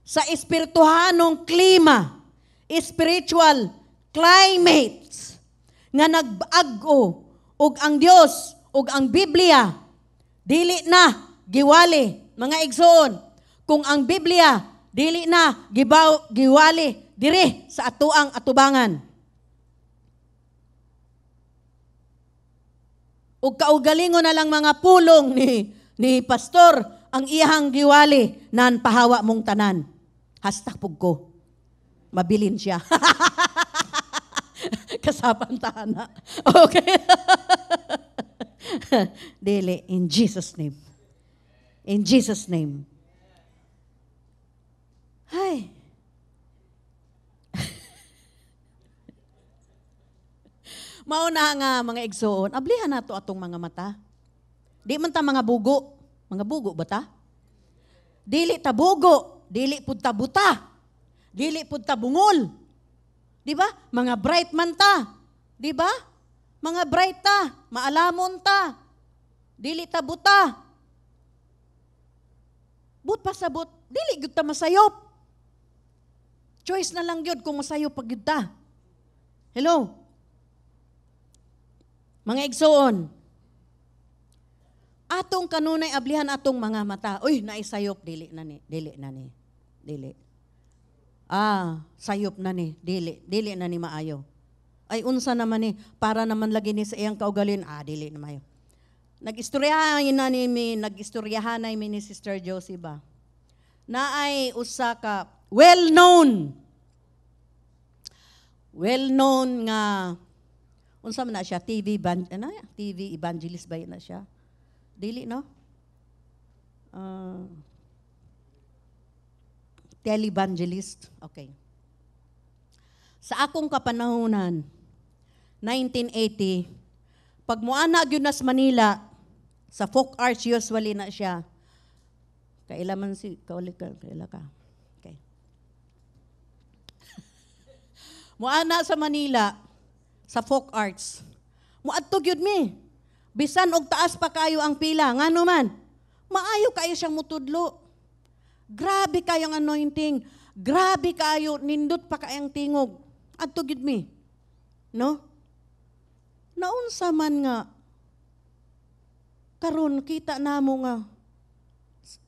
S1: sa espirituhanong klima, spiritual climate nga nag-ag-o ug ang Dios ug ang Biblia dili na giwali mga igsoon. Kung ang Biblia dili na giwali diri sa atuang atubangan. Ug kaugalingon na lang mga pulong ni pastor ang iyang giwali nan pahawa mong tanan. Hashtag ko. Mabilin siya. Kasapantahan na. Okay. Dili, in Jesus' name. In Jesus' name. Hay. Mauna nga mga igsoon, ablihan nato atong mga mata. Di man ta mga bugo. Mga bugo ba ta? Dili ta bugo, dili pud ta buta. Dili pud ta bungol. Di ba? Mga bright man ta. Di ba? Mga bright ta, maalamon ta. Dili ta buta. But pasabot, dili gyud ta masayop. Choice na lang gyud kung masayop pag gyud ta. Hello. Mga igsoon, atong kanunay ablihan atong mga mata. Uy, naisayop, dili na ni. Sayop na ni, dili na ni maayo. Ay, unsa naman ni, para naman lagi ni sa iyang kaugalin, dili na maayo. Nag-istoryahan na ni Sister Josie ba? Na ay usa ka well-known nga unsa man na siya TV evangelist ba na siya? Dili no? Televangelist. Okay. Sa akong kapanahunan 1980 pag moana gyud nas Manila sa folk arts usually na siya. Kaila man si kaila ka. Okay. Moana sa Manila sa folk arts. Muadto gyud mi. Bisan og taas pa kayo ang pila, ngano man. Maayo kayo siyang mutudlo. Grabe kayong anointing. Grabe kayo, nindot pa kayang tingog. Adto gyud mi. No? Naunsa man nga karon kita namo nga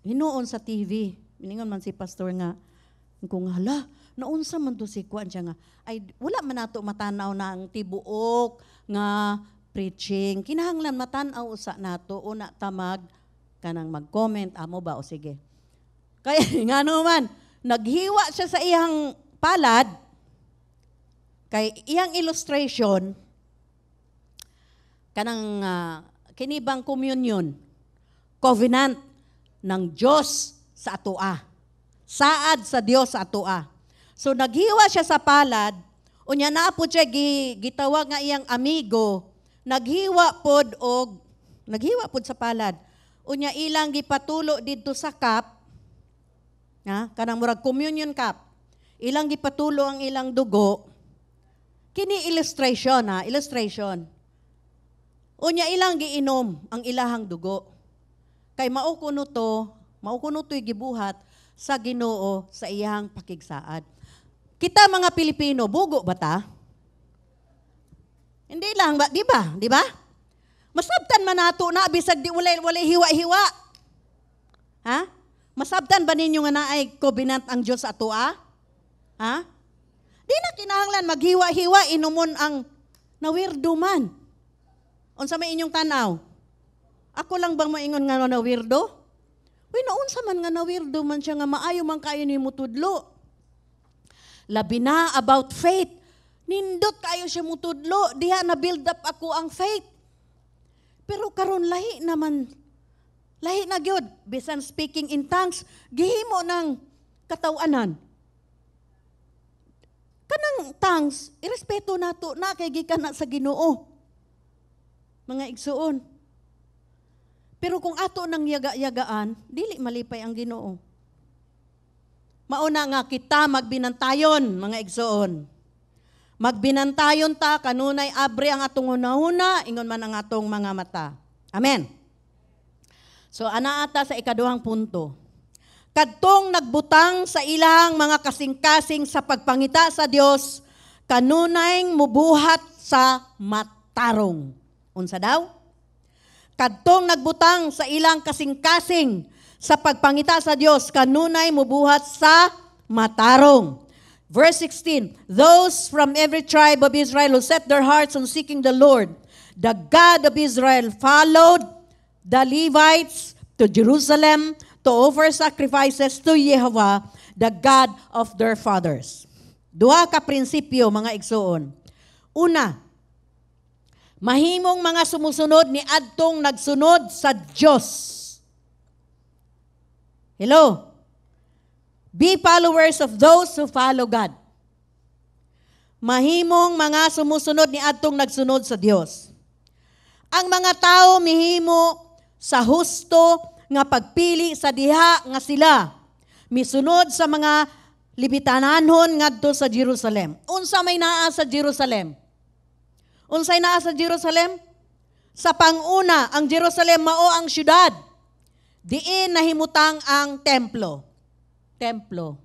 S1: hinuon sa TV. Miningon man si pastor nga kung hala, naunsa man to si kuan siya nga ay wala man nato matanaw na ang tibuok nga preaching. Kinahanglan matanaw usa nato una tamag kanang mag-comment amo ba o sige. Kaya ngano man naghiwa siya sa iyang palad kay iyang illustration kanang kinibang communion, covenant ng Diyos sa atoa. Saad sa Diyos sa atoa. So naghiwa siya sa palad, unya na po siya gitawag nga iyang amigo, naghiwa pod sa palad. Unya ilang gipatulo didto sa cup, kanang murag communion cup. Ilang gipatulo ang ilang dugo. Kini illustration illustration. Unya ilang giinom ang ilahang dugo. Kay mao kuno to'y gibuhat sa Ginoo sa iyang pakigsaad. Kita mga Pilipino, bugo ba ta? Hindi lang ba, di ba? Di ba? Masabtan man nato na bisag di walay hiwa-hiwa. Ha? Masabtan ba ninyo nga naay covenant ang Dios ato ha? Di na kinahanglan maghiwa-hiwa inumon ang nawirdo man. Unsa may inyong tanaw? Ako lang bang maingon nga na weirdo? Uy, naunsa man nga na weirdo man siya nga maayo man kayo ni mutudlo. Labi na about faith. Nindot kayo siya mutudlo. Diha na build up ako ang faith. Pero karon lahi naman. Lahi na gyud. Bisan speaking in tongues, gihimo ng katawanan. Kanang tongues, irespeto nato na kay gikan na sa Ginoo. Mga igsuon. Pero kung ato nang yaga-yagaan, dili malipay ang Ginoo. Mauna nga kita magbinantayon, mga igsuon. Magbinantayon ta, kanunay abre ang atong hunahuna, ingon man ang atong mga mata. Amen. So, ana ata sa ikaduhang punto. Kadtong nagbutang sa ilang mga kasing-kasing sa pagpangita sa Dios, kanunay mubuhat sa matarong. Unsa daw? Kadtong nagbutang sa ilang kasing-kasing sa pagpangita sa Dios, kanunay mubuhat sa matarong. Verse 16, those from every tribe of Israel who set their hearts on seeking the Lord, the God of Israel, followed the Levites to Jerusalem to offer sacrifices to Jehovah, the God of their fathers. Duha ka prinsipyo, mga igsoon. Una, mahimong mga sumusunod ni adtong nagsunod sa Diyos. Hello? Be followers of those who follow God. Mahimong mga sumusunod ni adtong nagsunod sa Dios. Ang mga tao mihimo sa husto nga pagpili sa diha nga sila misunod sa mga libitananhon ngadto sa Jerusalem. Unsa may naa sa Jerusalem? Unsay naa sa Jerusalem? Sa panguna, ang Jerusalem mao ang syudad. Diin nahimutang ang templo. Templo.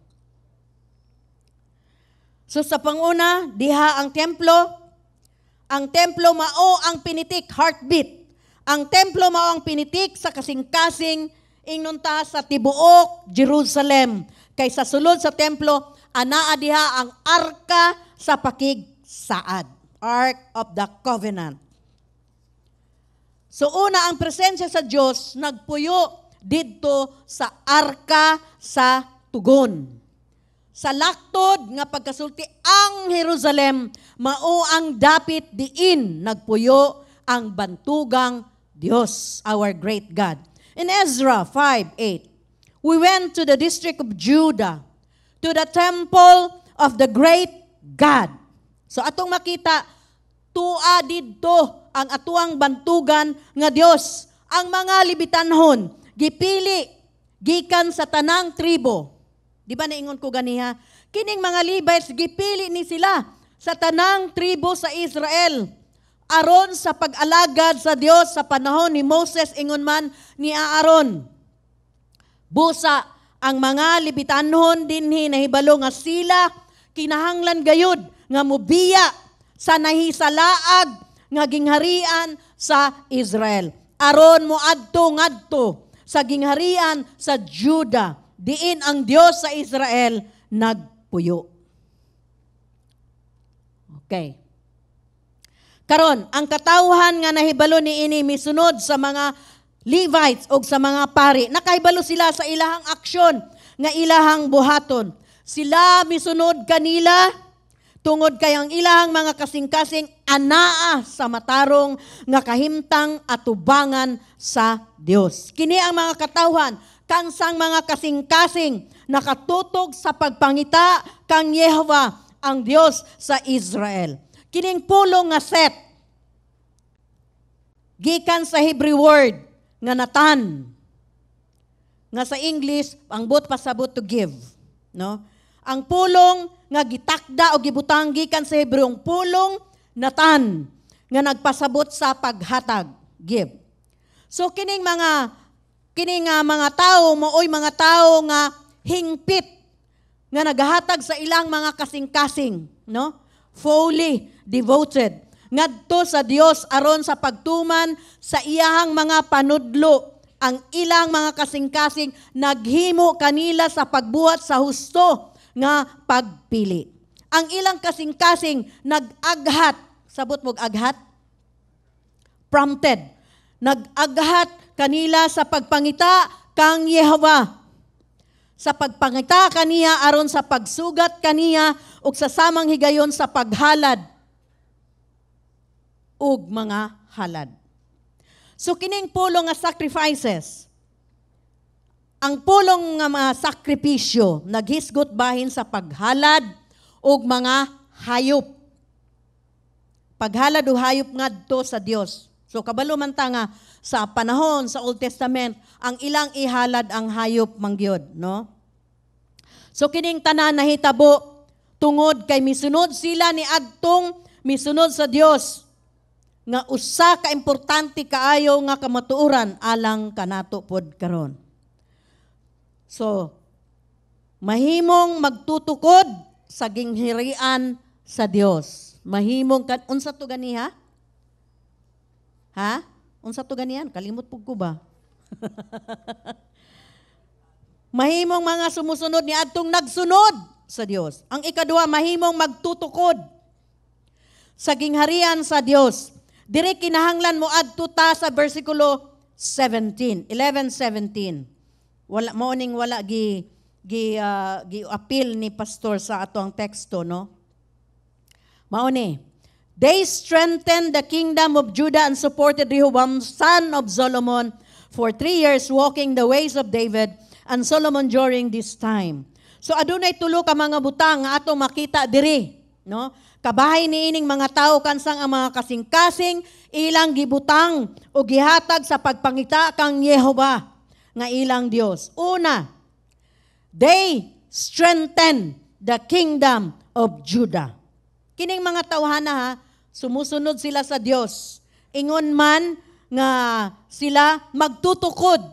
S1: So sa panguna, diha ang templo. Ang templo mao ang pinitik, heartbeat. Ang templo mao ang pinitik sa kasing-kasing inunta sa tibuok Jerusalem. Kaysa sulod sa templo, anaa diha ang arka sa pakigsaad. Ark of the Covenant. So una ang presensya sa Diyos nagpuyo didto sa arka sa tugon. Sa laktod nga pagkasulti ang Jerusalem mao ang dapit diin nagpuyo ang bantugang Dios, our great God. In Ezra 5:8, we went to the district of Judah, to the temple of the great God. So atong makita tua didto ang atuang bantugan nga Dios. Ang mga libitanhon gipili gikan sa tanang tribo. Di ba naingon ko ganiha? Kining mga Levites gipili ni sila sa tanang tribo sa Israel. aron sa pag-alagad sa Dios sa panahon ni Moses ingon man ni Aaron. Busa ang mga Levitanhon dinhi nahibalo nga sila kinahanglan gayud nga mobiya sa nahisalaag nga gingharian sa Israel. Aron moadto ngadto sa gingharian sa Juda, diin ang Dios sa Israel nagpuyo. Okay. Karon, ang katawhan nga nahibalo niini misunod sa mga Levites o sa mga pari, nakahibalo sila sa ilahang aksyon nga ilahang buhaton. Sila misunod kanila tungod kay ang ilahang mga kasing-kasing anaa sa matarong nga kahimtang atubangan sa Dios. Kini ang mga katawhan kansang mga kasing-kasing nakatutog sa pagpangita kang Yehova ang Dios sa Israel. Kining pulong nga set gikan sa Hebrew word nga natan nga sa English ang bot pasabot to give, no? Ang pulong nga gitakda o gibutang gikan sa Hebrew ang pulong natan nga nagpasabot sa paghatag, give. So kining mga tao mooy mga tao nga hingpit nga naghatag sa ilang mga kasing-kasing, no? Fully devoted ngadto sa Dios aron sa pagtuman sa iyahang mga panudlo. Ang ilang mga kasing-kasing naghimo kanila sa pagbuhat sa husto nga pagpili. Ang ilang kasing-kasing nag-aghat, sabot mo aghat? Prompted. Nag-aghat kanila sa pagpangita kang Yehova. Sa pagpangita kaniya aron sa pagsugat kaniya ug sa samang higayon sa paghalad ug mga halad. So kining pulong nga sacrifices, ang pulong nga mga sakripisyo naghisgot bahin sa paghalad ug mga hayop. Paghalad ug hayop ngadto sa Dios. So kabalo man ta nga sa panahon sa Old Testament ang ilang ihalad ang hayop mangyod, no? So kining tanan nahitabo tungod kay misunod sila ni adtong misunod sa Dios nga usa ka importante kaayo nga kamatuoran alang kanato pod karon. So mahimong magtutukod sa ginghirian sa Dios. Mahimong unsa to ganiha? Ha? Unsa to ganiyan? Kalimot pug ko ba? Mahimong mga sumusunod ni adtong nagsunod sa Dios. Ang ikaduha, mahimong magtutukod sa gingharian sa Dios. Dire kinahanglan mo adto ta sa bersikulo 11:17. Wala morning wala gi appeal ni pastor sa ato ang teksto, no? Mao ni, they strengthened the kingdom of Judah and supported Rehoboam, son of Solomon, for 3 years, walking the ways of David and Solomon during this time. So adunay tulo ka mga butang nga atong makita diri, no? Kabahay niining mga tao kansang ang mga kasing-kasing ilang gibutang o gihatag sa pagpangita kang Yehova nga ilang Dios. Una, they strengthen the kingdom of Judah. Kining mga tawhana ha, sumusunod sila sa Dios. Ingon man nga sila magtutukod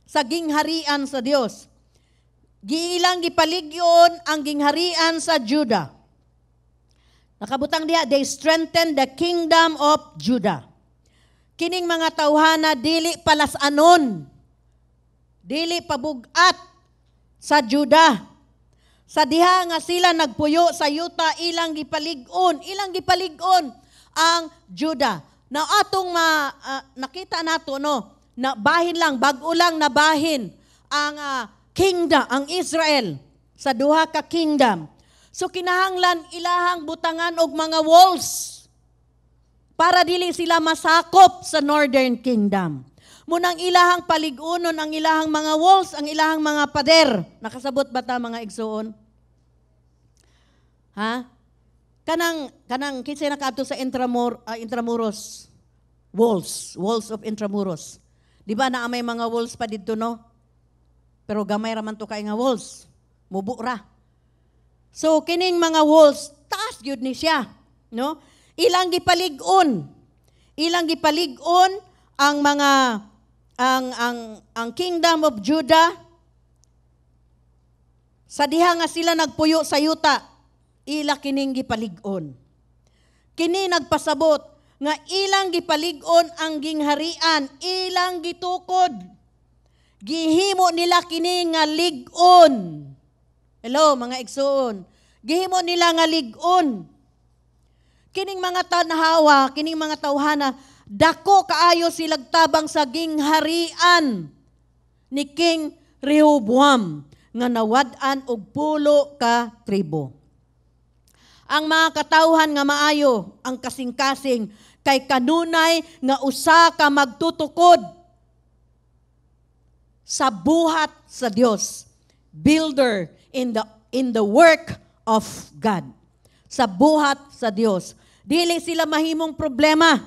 S1: sa gingharian sa Dios. Giilang gipaligyon ang gingharian sa Judah. Nakabutang diha, they strengthen the kingdom of Judah. Kining mga tawhana dili palasanon, dili pabugat sa Judah. Sa diha nga sila nagpuyo sa yuta ilang gipaligon ang Judah. Na atong nakita nato no, na bahin lang, bag-o lang na bahin ang kingdom, ang Israel sa duha ka kingdom. So kinahanglan ilahang butangan og mga walls para dili sila masakop sa northern kingdom. Munang ilahang paligunon ang ilahang mga walls, ang ilahang mga pader. Nakasabot ba ta mga igsoon? Ha? Kanang kinsa nakaadto sa Intramuros walls of Intramuros. Di ba na may mga walls pa dito, no? Pero gamay raman to kay nga walls. Mubo ra. So kining mga walls taas gyud ni siya, no? Ilang gipalig-on Ilang gipalig-on ang mga ang kingdom of Judah sa diha nga sila nagpuyo sa yuta, ila kining gipalig-on. Kini nagpasabot nga ilang gipalig-on ang gingharian, ilang gitukod. Gihimo nila kini nga lig-on. Hello mga igsoon. Gihimo nila nga lig-on. Kining mga tanahawa, kining mga tawhana, dako kaayo silang tabang sa gingharian ni King Rehoboam nga nawad-an og 10 ka tribo. Ang mga katawhan nga maayo, ang kasing-kasing, kay kanunay nga usa ka magtutukod sa buhat sa Dios. Builder in the work of God. Sa buhat sa Dios. Dili sila mahimong problema.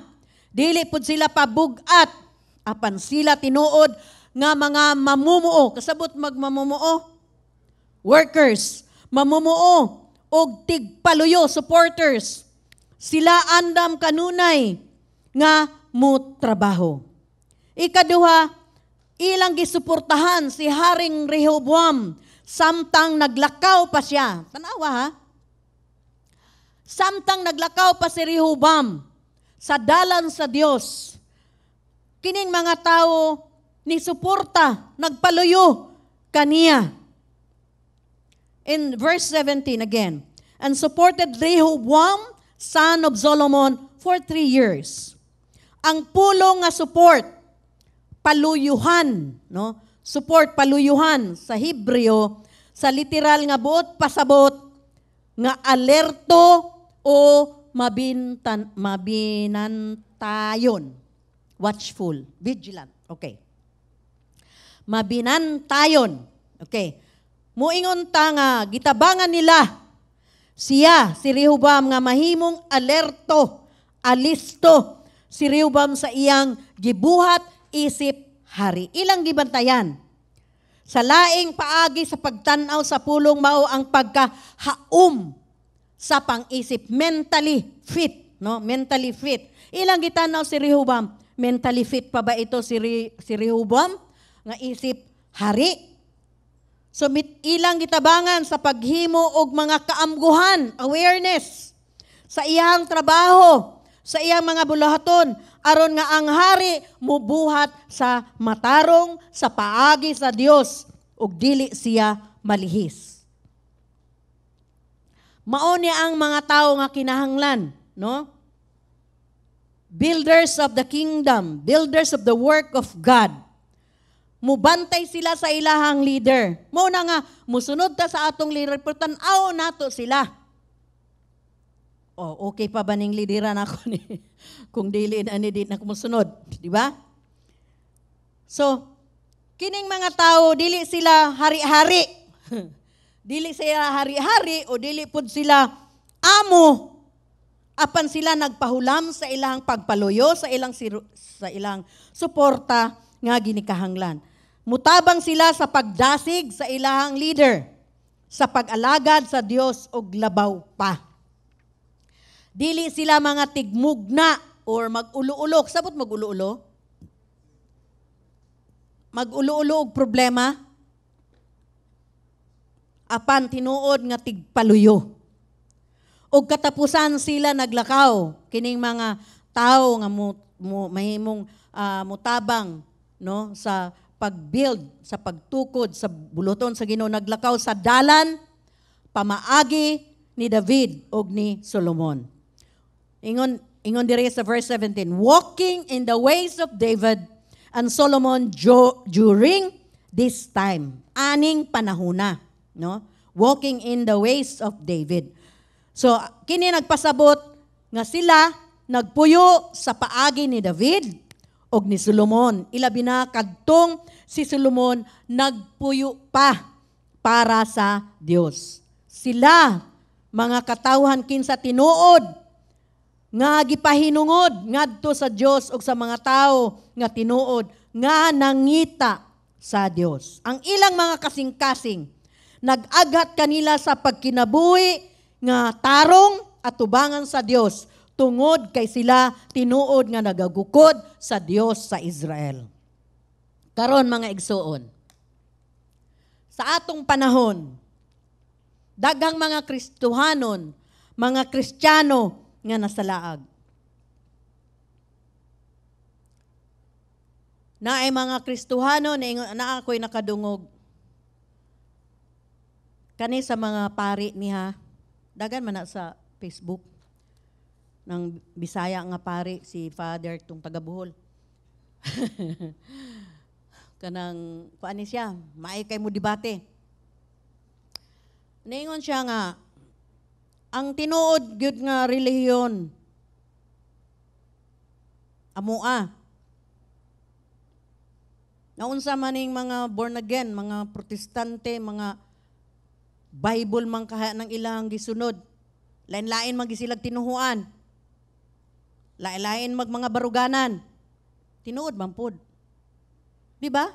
S1: Dili pud sila pabugat. Apan sila tinuod nga mga mamumuo. Kasabot magmamumuo. Workers. Mamumuo. Og tigpaluyo, supporters. Sila andam kanunay nga mo trabaho. Ikaduha, ilang gisuportahan si Haring Rehoboam samtang naglakaw pa siya. Tanawa ha? Samtang naglakaw pa si Rehoboam sa dalan sa Dios. Kining mga tao ni suporta, nagpaluyo kaniya. In verse 17 again, and supported Rehoboam, son of Solomon, for 3 years. Ang pulong nga support, paluyuhan, no? Support, paluyuhan sa Hebreo, sa literal nga buot pasabot, nga alerto o mabinantayon. Watchful, vigilant. Okay. Mabinantayon. Okay. Muingon ta nga, gitabangan nila siya, si Rehoboam, nga mahimong alerto, alisto, si Rehoboam sa iyang gibuhat, isip, hari. Ilang gibantayan? Sa laing paagi sa pagtanaw sa pulong mao ang pagkahaom sa pang-isip, mentally fit, no? Mentally fit. Ilang gitanaw si Rehoboam? Mentally fit pa ba ito si Rehoboam? Nga isip, hari. So ilang gitabangan sa paghimo og mga kaamguhan, awareness sa iyang trabaho, sa iyang mga bulahaton, aron nga ang hari mubuhat sa matarong sa paagi sa Dios ug dili siya malihis. Mao ni ang mga tawo nga kinahanglan, no? Builders of the kingdom, builders of the work of God. Mubantay sila sa ilahang leader. Muna nga, musunod ta sa atong leader, pero tanaw nato sila. Oh, okay pa ba ning lideran ako ni kung dili na ni di na kumusunod, di ba? So, kining mga tao dili sila hari-hari. Dili sila hari-hari o dili pud sila amo. Apan sila nagpahulam sa ilang pagpaluyo, sa ilang suporta nga ginikahanglan. Mutabang sila sa pagdasig sa ilahang leader, sa pag-alagad sa Dios og labaw pa. Dili sila mga tigmugna or mag-ulo-ulo. Sabot mag-ulo-ulo? Mag-ulo-ulo og problema. Apan tinuod nga tigpaluyo. Og katapusan sila naglakaw. Kining mga tao nga mahimong mutabang, no, sa pag-build, sa pagtukod, sa buluton sa Ginoo, naglakaw sa dalan, pamaagi ni David o ni Solomon. Ingon diri sa verse 17, walking in the ways of David and Solomon during this time. Aning panahona, no? Walking in the ways of David. So, kini nagpasabot nga sila nagpuyo sa paagi ni David og ni Solomon. Ilabi na kadtong si Solomon nagpuyo pa para sa Dios. Sila, mga katawhan kinsa tinuod, nga gipahinungod ngadto sa Dios ug sa mga tao nga tinuod, nga nangita sa Dios. Ang ilang mga kasing-kasing, nag-aghat kanila sa pagkinabuhi nga tarong at tubangan sa Dios tungod kay sila tinuod nga nagagukod sa Dios sa Israel. Karon mga igsoon, sa atong panahon, daghang mga Kristohanon, mga Kristiyano nga nasalaag. Na ay mga Kristohanon na ako'y nakadungog. Kani sa mga pari niya, dagan man na sa Facebook, ng Bisaya nga pari, si Father tong taga Bohol. Kanang, paano siya, maay kay mo debate. Naingon siya nga, ang tinuod gyud nga relihiyon, amua. Naunsa maning mga born again, mga protestante, mga Bible man kaha ng ilang gisunod. Lain-lain magisilag tinuhuan. Lain-lain mga baruganan. Tinuod man pod. Di ba?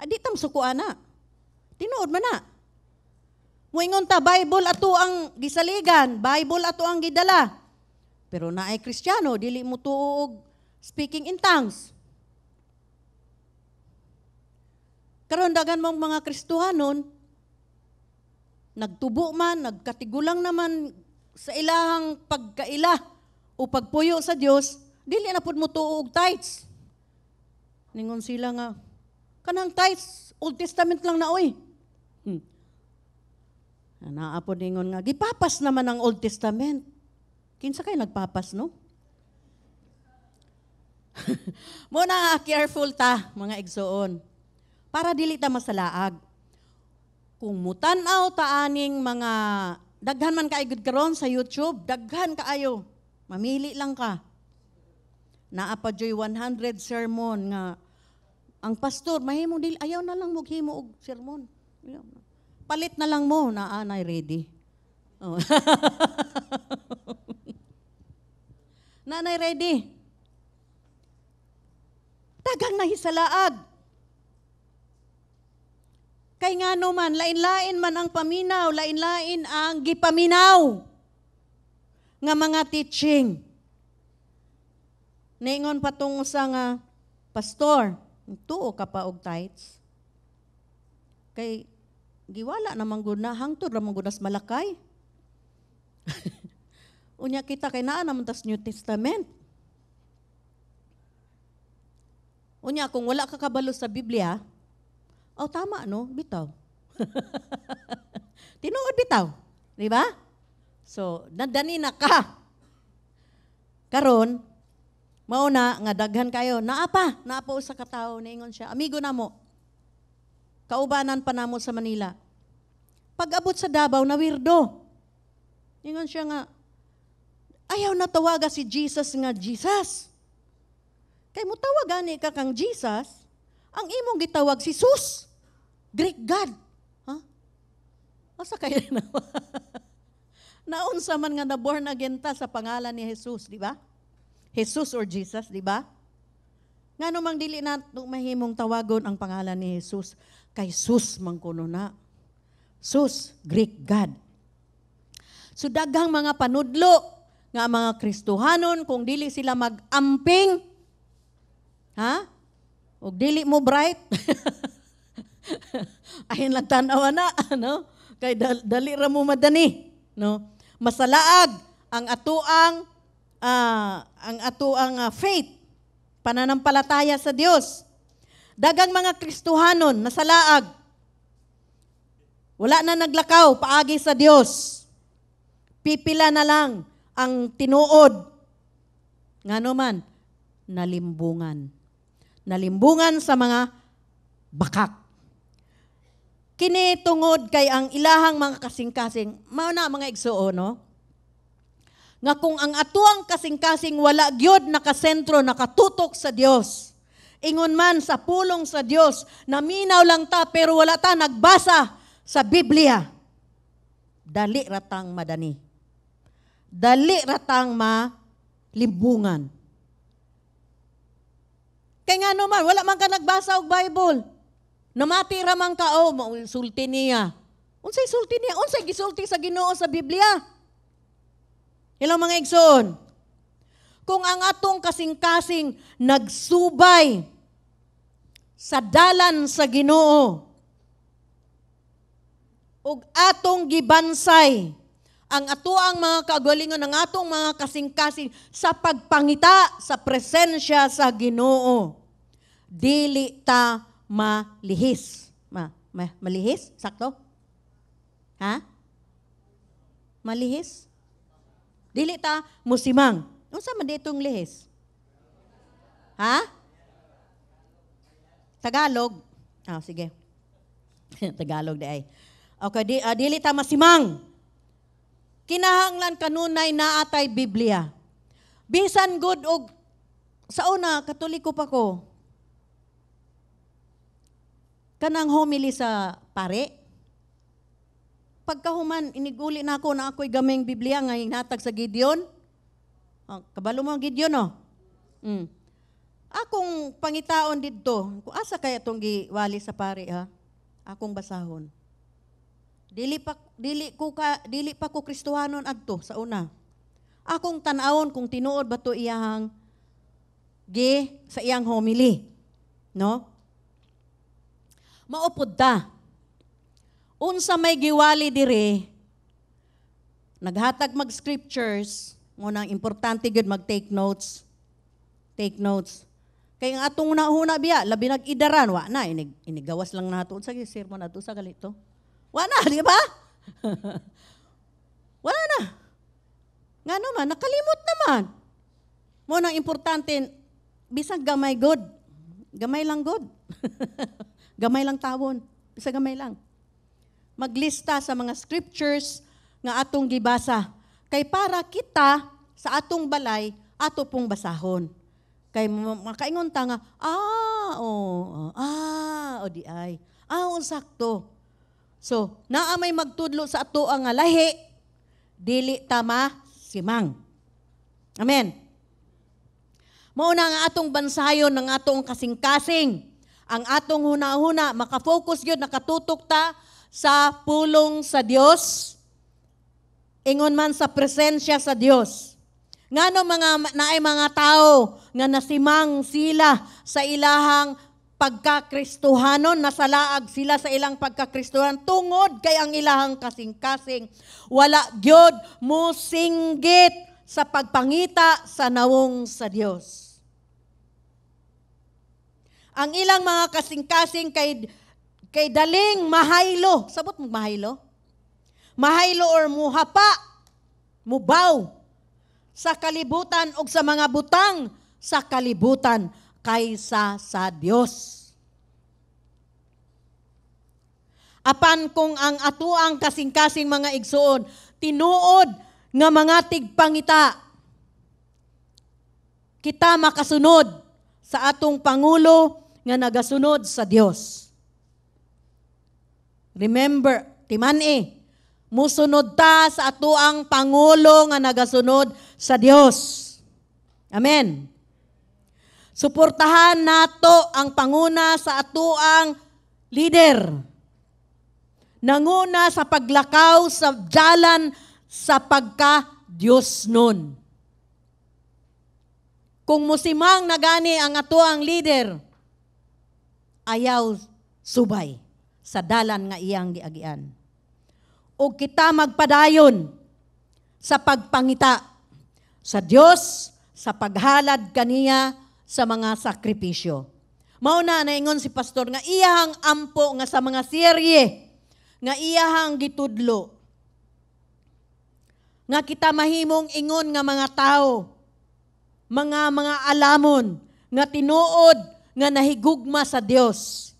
S1: Adi tam sukuan na. Tinuod man na. Muingon ta, Bible ato ang gisaligan, Bible ato ang gidala. Pero naay Kristiyano, dili mo tuog speaking in tongues. Karon dagan mong mga Kristohanon, nagtubo man, nagkatigulang naman sa ilahang pagkaila o pagpuyo sa Dios, dili na pud mo tuog tithes. Ningon sila nga, kanang tithes, Old Testament lang na oy. Naapod ningon nga, gipapas naman ang Old Testament. Kinsa kay nagpapas, no? Muna careful ta, mga igsoon. Para dili ta masalaag. Kung mutanaw ta aning mga, daghan man kaayod karon sa YouTube, daghan kaayo. Mamili lang ka. Naapa joy 100 sermon nga, ang pastor, mahimo dili, ayaw na lang maghimo og sermon. Ayaw na. Palit na lang mo na anay ready. Oh. Nanay ready. Dagang nahisalaag. Kay nga man, lain-lain man ang paminaw, lain-lain ang gipaminaw nga mga teaching. Naingon patong sa nga pastor, tuo ka pa og tithes. Kay giwala namang gud na hangtod ramang gud nas malakay. Unya kita kay naa naman tas New Testament. Unya kung wala ka kabalo sa Biblia, tama no, bitaw. Tinuod bitaw, di ba? So, nadani na ka. Karon, mauna nga daghan kayo, naapa usa ka tawo niingon siya, amigo namo. Kaubanan pa namo sa Manila. Pag-abot sa Davao na weirdo. Ingon siya nga, ayaw na tawaga si Jesus nga Jesus. Kay mo tawagan ka kang Jesus, ang imong gitawag si Sus, Greek God. Ha? Asa kaya na? Naunsa man nga na born again ta sa pangalan ni Jesus, di ba? Jesus or Jesus, di ba? Nga namang dili na mahimong tawagon ang pangalan ni Jesus. Kay Sus mangkuno na. Sus, Greek God. So daghang mga panudlo nga mga Kristohanon kung dili sila mag-amping, ha? O dili mo bright. Ayon lang tanawa na, no? Kay dali ra mo madani, no? Masalaag ang atuang faith, pananampalataya sa Dios. Dagang mga Kristohanon nasalaag. Wala na naglakaw paagi sa Dios. Pipila na lang ang tinuod. Ngano man, nalimbungan. Nalimbungan sa mga bakak. Kini tungod kay ang ilahang mga kasing-kasing, mao na mga igsuon, no? Nga kung ang atuang kasing-kasing wala gyud nakasentro, nakatutok sa Dios. Ingon man sa pulong sa Dios, naminaw lang ta pero wala ta nagbasa sa Biblia. Dali ratang madani. Dali ratang malimbungan. Kay nga naman, wala man ka nagbasa og Bible. Namati ramang ka, sulti niya. Unsay sulti niya? Unsay gisulti sa Ginoo sa Biblia? Ilang mga igsoon? Kung ang atong kasing-kasing nagsubay sa dalan sa Ginoo, ug atong gibansay ang atoang mga kaugalingon, ang atong mga kasing-kasing sa pagpangita sa presensya sa Ginoo, dili ta malihis. Malihis? Sakto? Ha? Malihis? Dili ta musimang. Unsa man ditong lihis? Ha? Tagalog? Sige. Tagalog di ay. Okay, dili ta masimang. Kinahanglan kanunay naatay Biblia. Bisan good og sa una Katoliko pa ko. Kanang homily sa pare. Pagkahuman iniguli na ako na ako'y gameng Biblia nga hinatag sa Gideon. Kabalo mo ang Gideon, no? Akong pangitaon didto, kung asa kaya itong giwali sa pare, ha? Akong basahon. Dili pa ko Kristohanon adto sa una. Akong tan-awon kung tinuod ba to iyang sa iyang homily. No? Maupod ta. Unsa may giwali dire, naghatag mag-scriptures, ngunang importante gud mag-take notes. Take notes. Kaya ang atong una biya, labi nag-idaran, wa na, inigawas lang nato. Sa sermon nato sa galito. Wa na, di ba? Wala na. Nga naman, nakalimot naman. Muna importante, bisag gamay good. Gamay lang good. Gamay lang tawon. Bisag gamay lang. Maglista sa mga scriptures nga atong gibasa. Kay para kita sa atong balay, ato pong basahon. Kay makaingon ta nga, di ay. Sakto. So, naa may magtudlo sa ato ang lahi, dili tama simang. Amen. Mauna nga atong bansayon ng atong kasing-kasing. Ang atong huna-huna, makafocus yun, nakatutok ta sa pulong sa Dios, ingon man sa presensya sa Dios. Ngano naay mga tao nga nasimang sila sa ilahang pagkakristohanon, nasalaag sila sa ilang pagkakristohanon tungod kay ang ilahang kasing-kasing wala gyud mo singgit sa pagpangita sa nawong sa Dios. Ang ilang mga kasing-kasing kay daling mahaylo. Sabot mo mahaylo? Mahaylo or muhapa, mubaw sa kalibutan o sa mga butang sa kalibutan kaysa sa Dios. Apan kung ang atuang kasing-kasing mga igsoon, tinuod nga mga tigpangita, kita makasunod sa atong Pangulo nga nagasunod sa Dios. Remember, timani, musunod ta sa atuang Pangulo nga nagasunod sa Dios. Amen. Suportahan nato ang panguna sa atuang leader. Nanguna sa paglakaw sa dalan sa pagka-Diyos nun. Kung musimang nagani ang atuang leader, ayaw subay sa dalan nga iyang giagian. O kita magpadayon sa pagpangita sa Diyos, sa paghalad kaniya sa mga sakripisyo. Mauna naingon si pastor nga iyahang ampo nga sa mga serye nga iyahang gitudlo. Nga kita mahimong ingon nga mga tao, mga alamon, nga tinuod nga nahigugma sa Dios.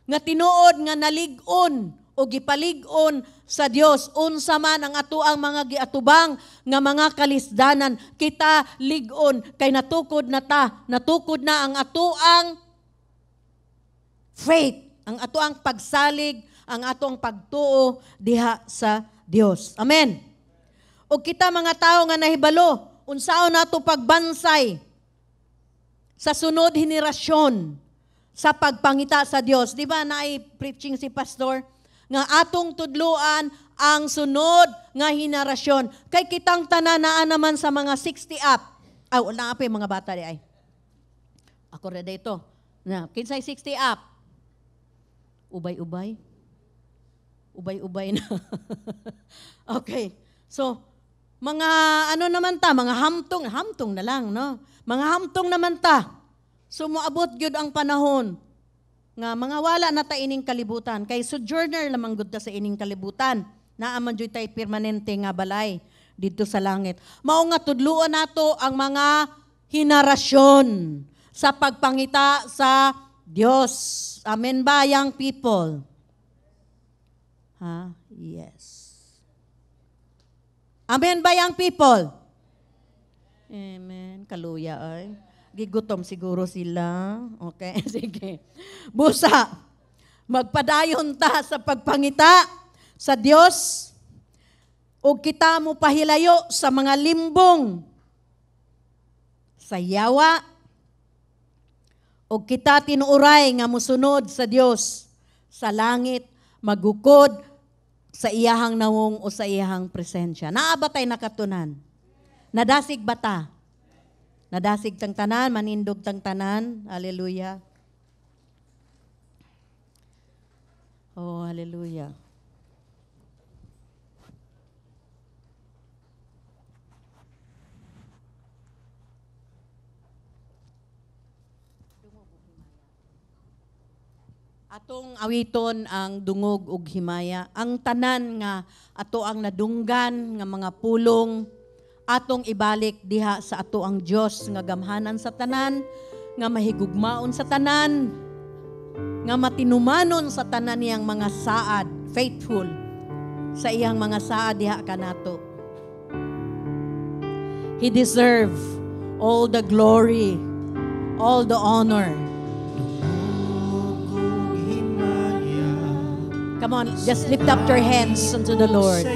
S1: Nga tinuod nga nalig-on o gipalig-on sa Dios. Unsa man ang atuang mga giatubang nga mga kalisdanan, kita lig-on kay natukod na ang atuang faith, ang atuang pagsalig, ang atong pagtuo diha sa Dios. Amen. O kita mga tao nga nahibalo, unsaon nato pagbansay sa sunod henerasyon sa pagpangita sa Dios. Di ba naay preaching si pastor nga atong tudluan ang sunod nga henerasyon. Kay kitang tananaan naman sa mga 60 up, Wala pa yung mga bata di ay. Ako rin dito. Na, kinsay 60 up. Ubay-ubay. Ubay-ubay na. Okay. So, mga ano naman ta, mga hamtong na lang, no? Mga hamtong naman ta. So, moabot gyud ang panahon nga mga wala na ta ining kalibutan. Kay sojourner lamang gud ta sa ining kalibutan. Naaman jud tay permanente nga balay dito sa langit. Mao nga tudluan nato ang mga henerasyon sa pagpangita sa Dios. Amen ba, young people? Ha? Yes. Amen ba, young people? Amen. Kaluya ay. Gigutom siguro sila. Okay, sige. Busa, magpadayon ta sa pagpangita sa Dios o kita mo pahilayo sa mga limbong sa yawa o kita tinuuray nga musunod sa Dios sa langit, magukod sa iyahang nawong o sa iyahang presensya. Naa ba tayo nakatunan? Nadasig ba ta? Nadasig tang tanan, manindog tang tanan. Hallelujah. Oh, hallelujah. Atong awiton ang dungog ug himaya. Ang tanan nga ato ang nadunggan nga mga pulong atong ibalik diha sa ato ang Dios nga gamhanan sa tanan, nga mahigugmaon sa tanan, nga matinumanon sa tanan niyang mga saad, faithful sa iyang mga saad diha kanato. He deserve all the glory, all the honor. Come on, just lift up your hands unto the Lord.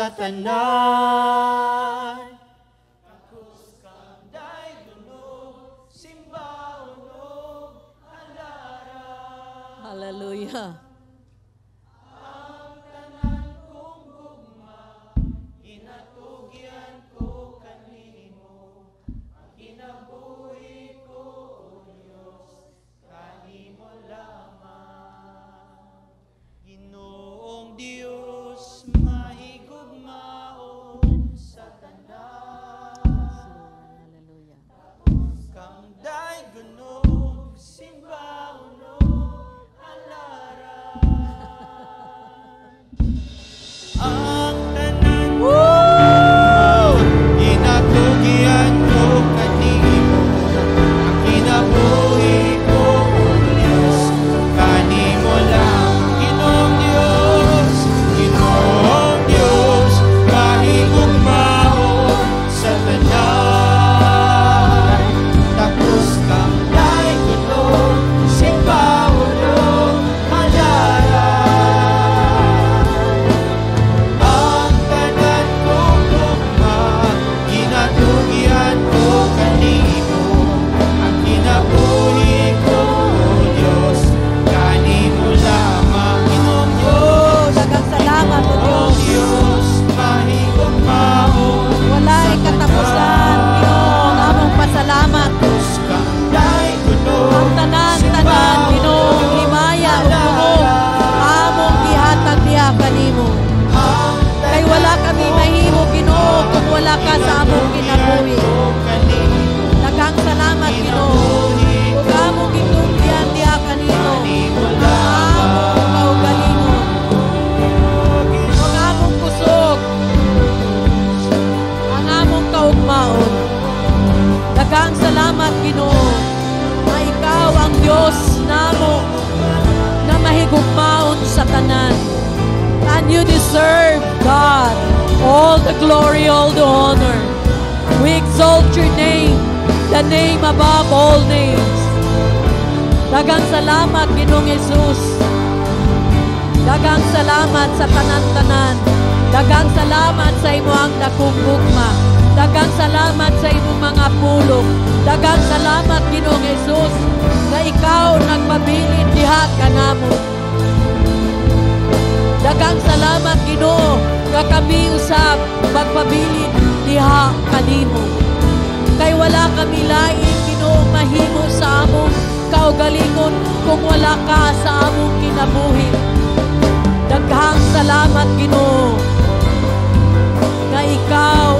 S2: sa tanan. Takos kang daygunog, simba unog, alara.
S1: Hallelujah.
S2: Ang tanan kong gugma, ginatugyan ko kanimo. Ang kinabuhi ko, O Diyos, kanimo lamang. Ginoong Diyos, mahigugmaon sa tanan.
S1: Hallelujah.
S2: Kang daygunog, simba unog, alaran. Ang tanan ko, ginatugyan ko kanimo. Ang kinabuhi ko, O Diyos, kanimo lang. Ginoong Diyos, Ginoong Diyos, mahigugmaon sa tanan. Tapos kang daygunog, simba unog, alaran. Ang tanan kong gugma, ginatugyan ko kanimo. Ang kinabuhi ko, O Diyos, kanimo lamang. Ginoong Diyos,
S1: Daghang salamat, O
S2: Ginoong
S1: Diyos.
S2: Diyos, mahigugmaon
S1: Walay
S2: sa
S1: katapusan,
S2: tanan.
S1: Ginoo, ang among pasalamat.
S2: Tapos kang daygunog,
S1: Ang tanan-tanan, Ginoo, himaya ug tunog, among gihatag diha kanimo. Kay wala kami mahimo, Ginoo, kung wala ka sa among kinabuhi. Daghang salamat, Ginoo. Ug among gitugyan diha kanimo. Ang among kaugalingon. Ug among kusog. Ang among kaugmaon. Daghang salamat, Ginoo, na ikaw ang Diyos namo na mahigugmaon sa tanan. And you deserve, God, all the glory, all the honor. We exalt your name, the name above all names. Daghang salamat, Ginoong Jesus. Daghang salamat sa tanan-tanan. Daghang salamat sa imong dakong gugma. Daghang salamat sa imong mga pulong. Daghang salamat, Ginoong Jesus, na ikaw nagpabilin diha kanamo. Daghang salamat, Ginoo, nga kami usab magpabilin diha kanimo. Kay wala kami lain, Ginoo, mahimo sa among kaugalingon kung wala ka sa among kinabuhi. Daghang salamat, Ginoo, nga ikaw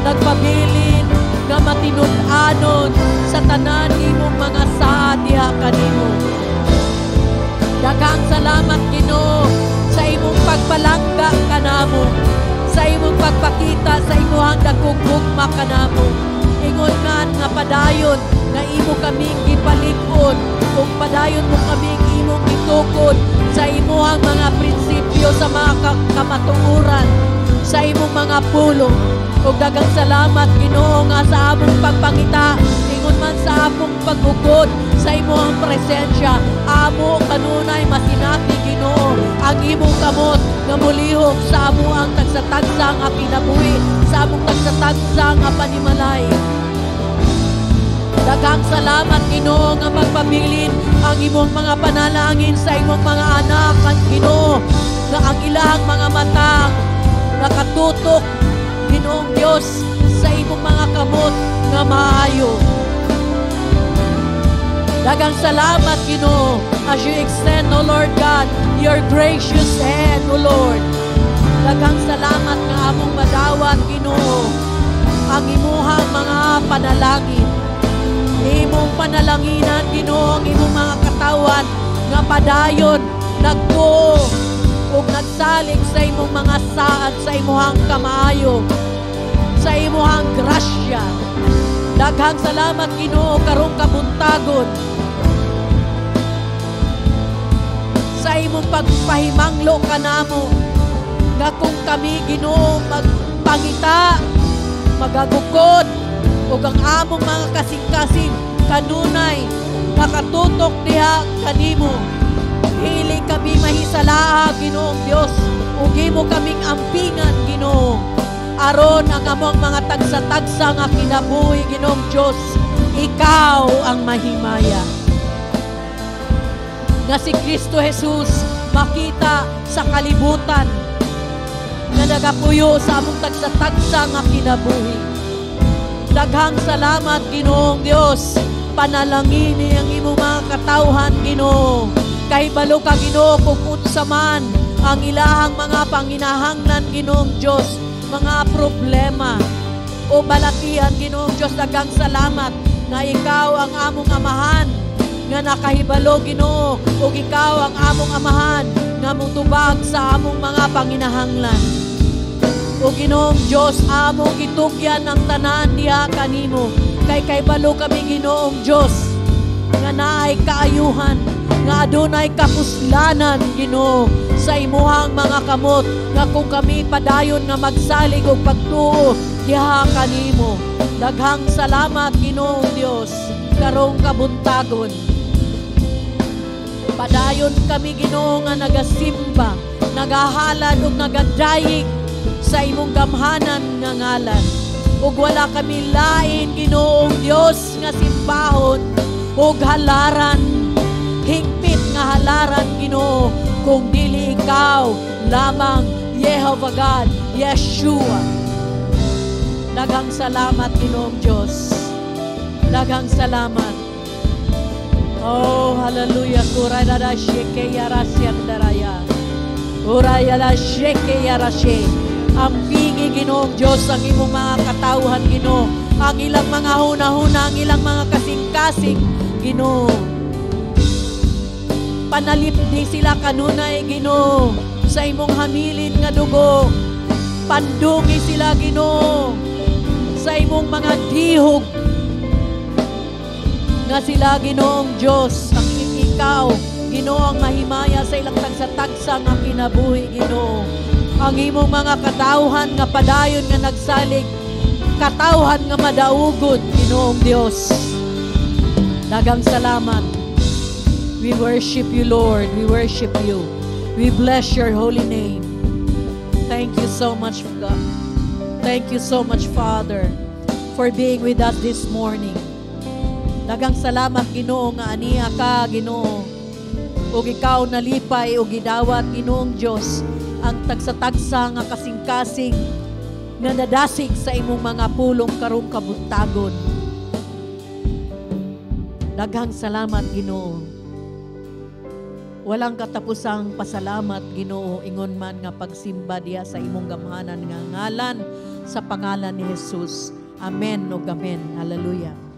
S1: nagpabilin nga matinud-anon sa tanan imong mga saad diha kanimo. Daghang salamat, Ginoo, sa imong pagpalangga kanamo, sa imong pagpakita sa imong dakong gugma kanamo. Ingon man nga padayon na imo kaming gipalig-on ug padayon mo kaming imong gitukod sa imong mga prinsipyo sa mga kamatuoran, sa imong mga pulong. Ug daghang salamat, Ginoo, nga sa among pagpangita, ingon man sa among pagukod sa imong presensya, amo kanunay masinati, Ginoo, ang imong kamot nga mulihok sa amo ang tagsatagsa nga pinabuhi, sa among tagsatagsa nga panimalay. Daghang salamat, Ginoo, nga magpabilin ang imong mga panalangin sa imong mga anak, ang Ginoo, nga ang ilang mga mata nakatutok, Ginoong Diyos, sa imong mga kamot nga maayo. Daghang salamat, Ginoo, as you extend, O Lord God, your gracious hand, O Lord. Daghang salamat nga among madawat, Ginoo, ang imuhang mga panalangin. Imong panalanginan, Ginoo, ang imong mga katawan nga padayon nagtuo ug nagsalig sa imong mga saad sa imuhang kamaayo, sa imuhang grasya. Daghang salamat, Ginoo, karong kabuntagon sa imong pagpahimanglo kanamo nga kung kami, Ginoo, magpangita, magagukod ug ang among mga kasing-kasing kanunay nakatutok diha kanimo. Hili kami mahisala, Ginoong Dios, Ugi mo kaming ampingan, Ginoo. Aron ang among mga tagsa-tagsa nga kinabuhi, Ginoong Diyos, Ikaw ang mahimaya. Nga si Kristo Jesus makita sa kalibutan nga nagapuyo sa among tagsa-tagsa nga kinabuhi. Daghang salamat, Ginoong Dios. Panalangini ang imong mga katawhan, Ginoo. Kahibalo ka, Ginoo, kung unsa man ang ilahang mga panginahanglan, Ginoong Dios, mga problema o balatian, Ginoong Dios. Daghang salamat nga Ikaw ang among amahan nga nakahibalo, Ginoo, ug Ikaw ang among amahan nga mutubag sa among mga panginahanglan. O Ginoong Diyos, among gitugyan ang tanan diha kanimo. Kay balo kami, Ginoong Diyos, nga naay kaayuhan, nga adunay kapuslanan, Ginoo, sa imuhang mga kamot, nga kung kami padayon nga magsalig og pagtuo diha kanimo. Daghang salamat, Ginoong Diyos, karong kabuntagon. Padayon kami, Ginoo, nga nagasimba, nagahalad ug nagadayig sa imong gamhanan nga ngalan. Ug wala kami lain, Ginoong Dios, nga simbahon ug halaran, higpit nga halaran, Ginoo, kung dili Ikaw lamang, Jehovah God, Yeshua. Daghang salamat, Ginoong Dios. Daghang salamat. Oh, hallelujah. Kurada sheke yarasyandaraya. Urayala sheke yarashe. Ampingi, Ginoong Diyos, ang imong mga katawhan, Ginoo. Ang ilang mga huna-huna, ang ilang mga kasing-kasing, Ginoo. Panalipdi sila kanunay, Ginoo, sa imong hamilin nga dugo. Pandungi sila, Ginoo, sa imong mga dihog nga sila, Ginoong Diyos. Ang Ikaw, Ginoo, ang mahimaya sa ilang tagsa-tagsa nga kinabuhi, Ginoo. Ang imong mga katawhan nga padayon nga nagsalig, katawhan nga madaugod, Ginoong Dios. Daghang salamat. We worship you, Lord. We worship you. We bless your holy name. Thank you so much, God. Thank you so much, Father, for being with us this morning. Daghang salamat, Ginoo, nga aniya ka, Ginoo. Ug Ikaw nalipay ug gidawat, Ginoong Dios, ang tagsa-tagsa nga kasing-kasing nga nadasig sa imong mga pulong karong kabuntagon. Daghang salamat, Ginoo. Walang katapusang pasalamat, Ginoo, ingon man nga pagsimba diya sa imong gamhanan nga ngalan, sa pangalan ni Jesus. Amen ug amen. Hallelujah.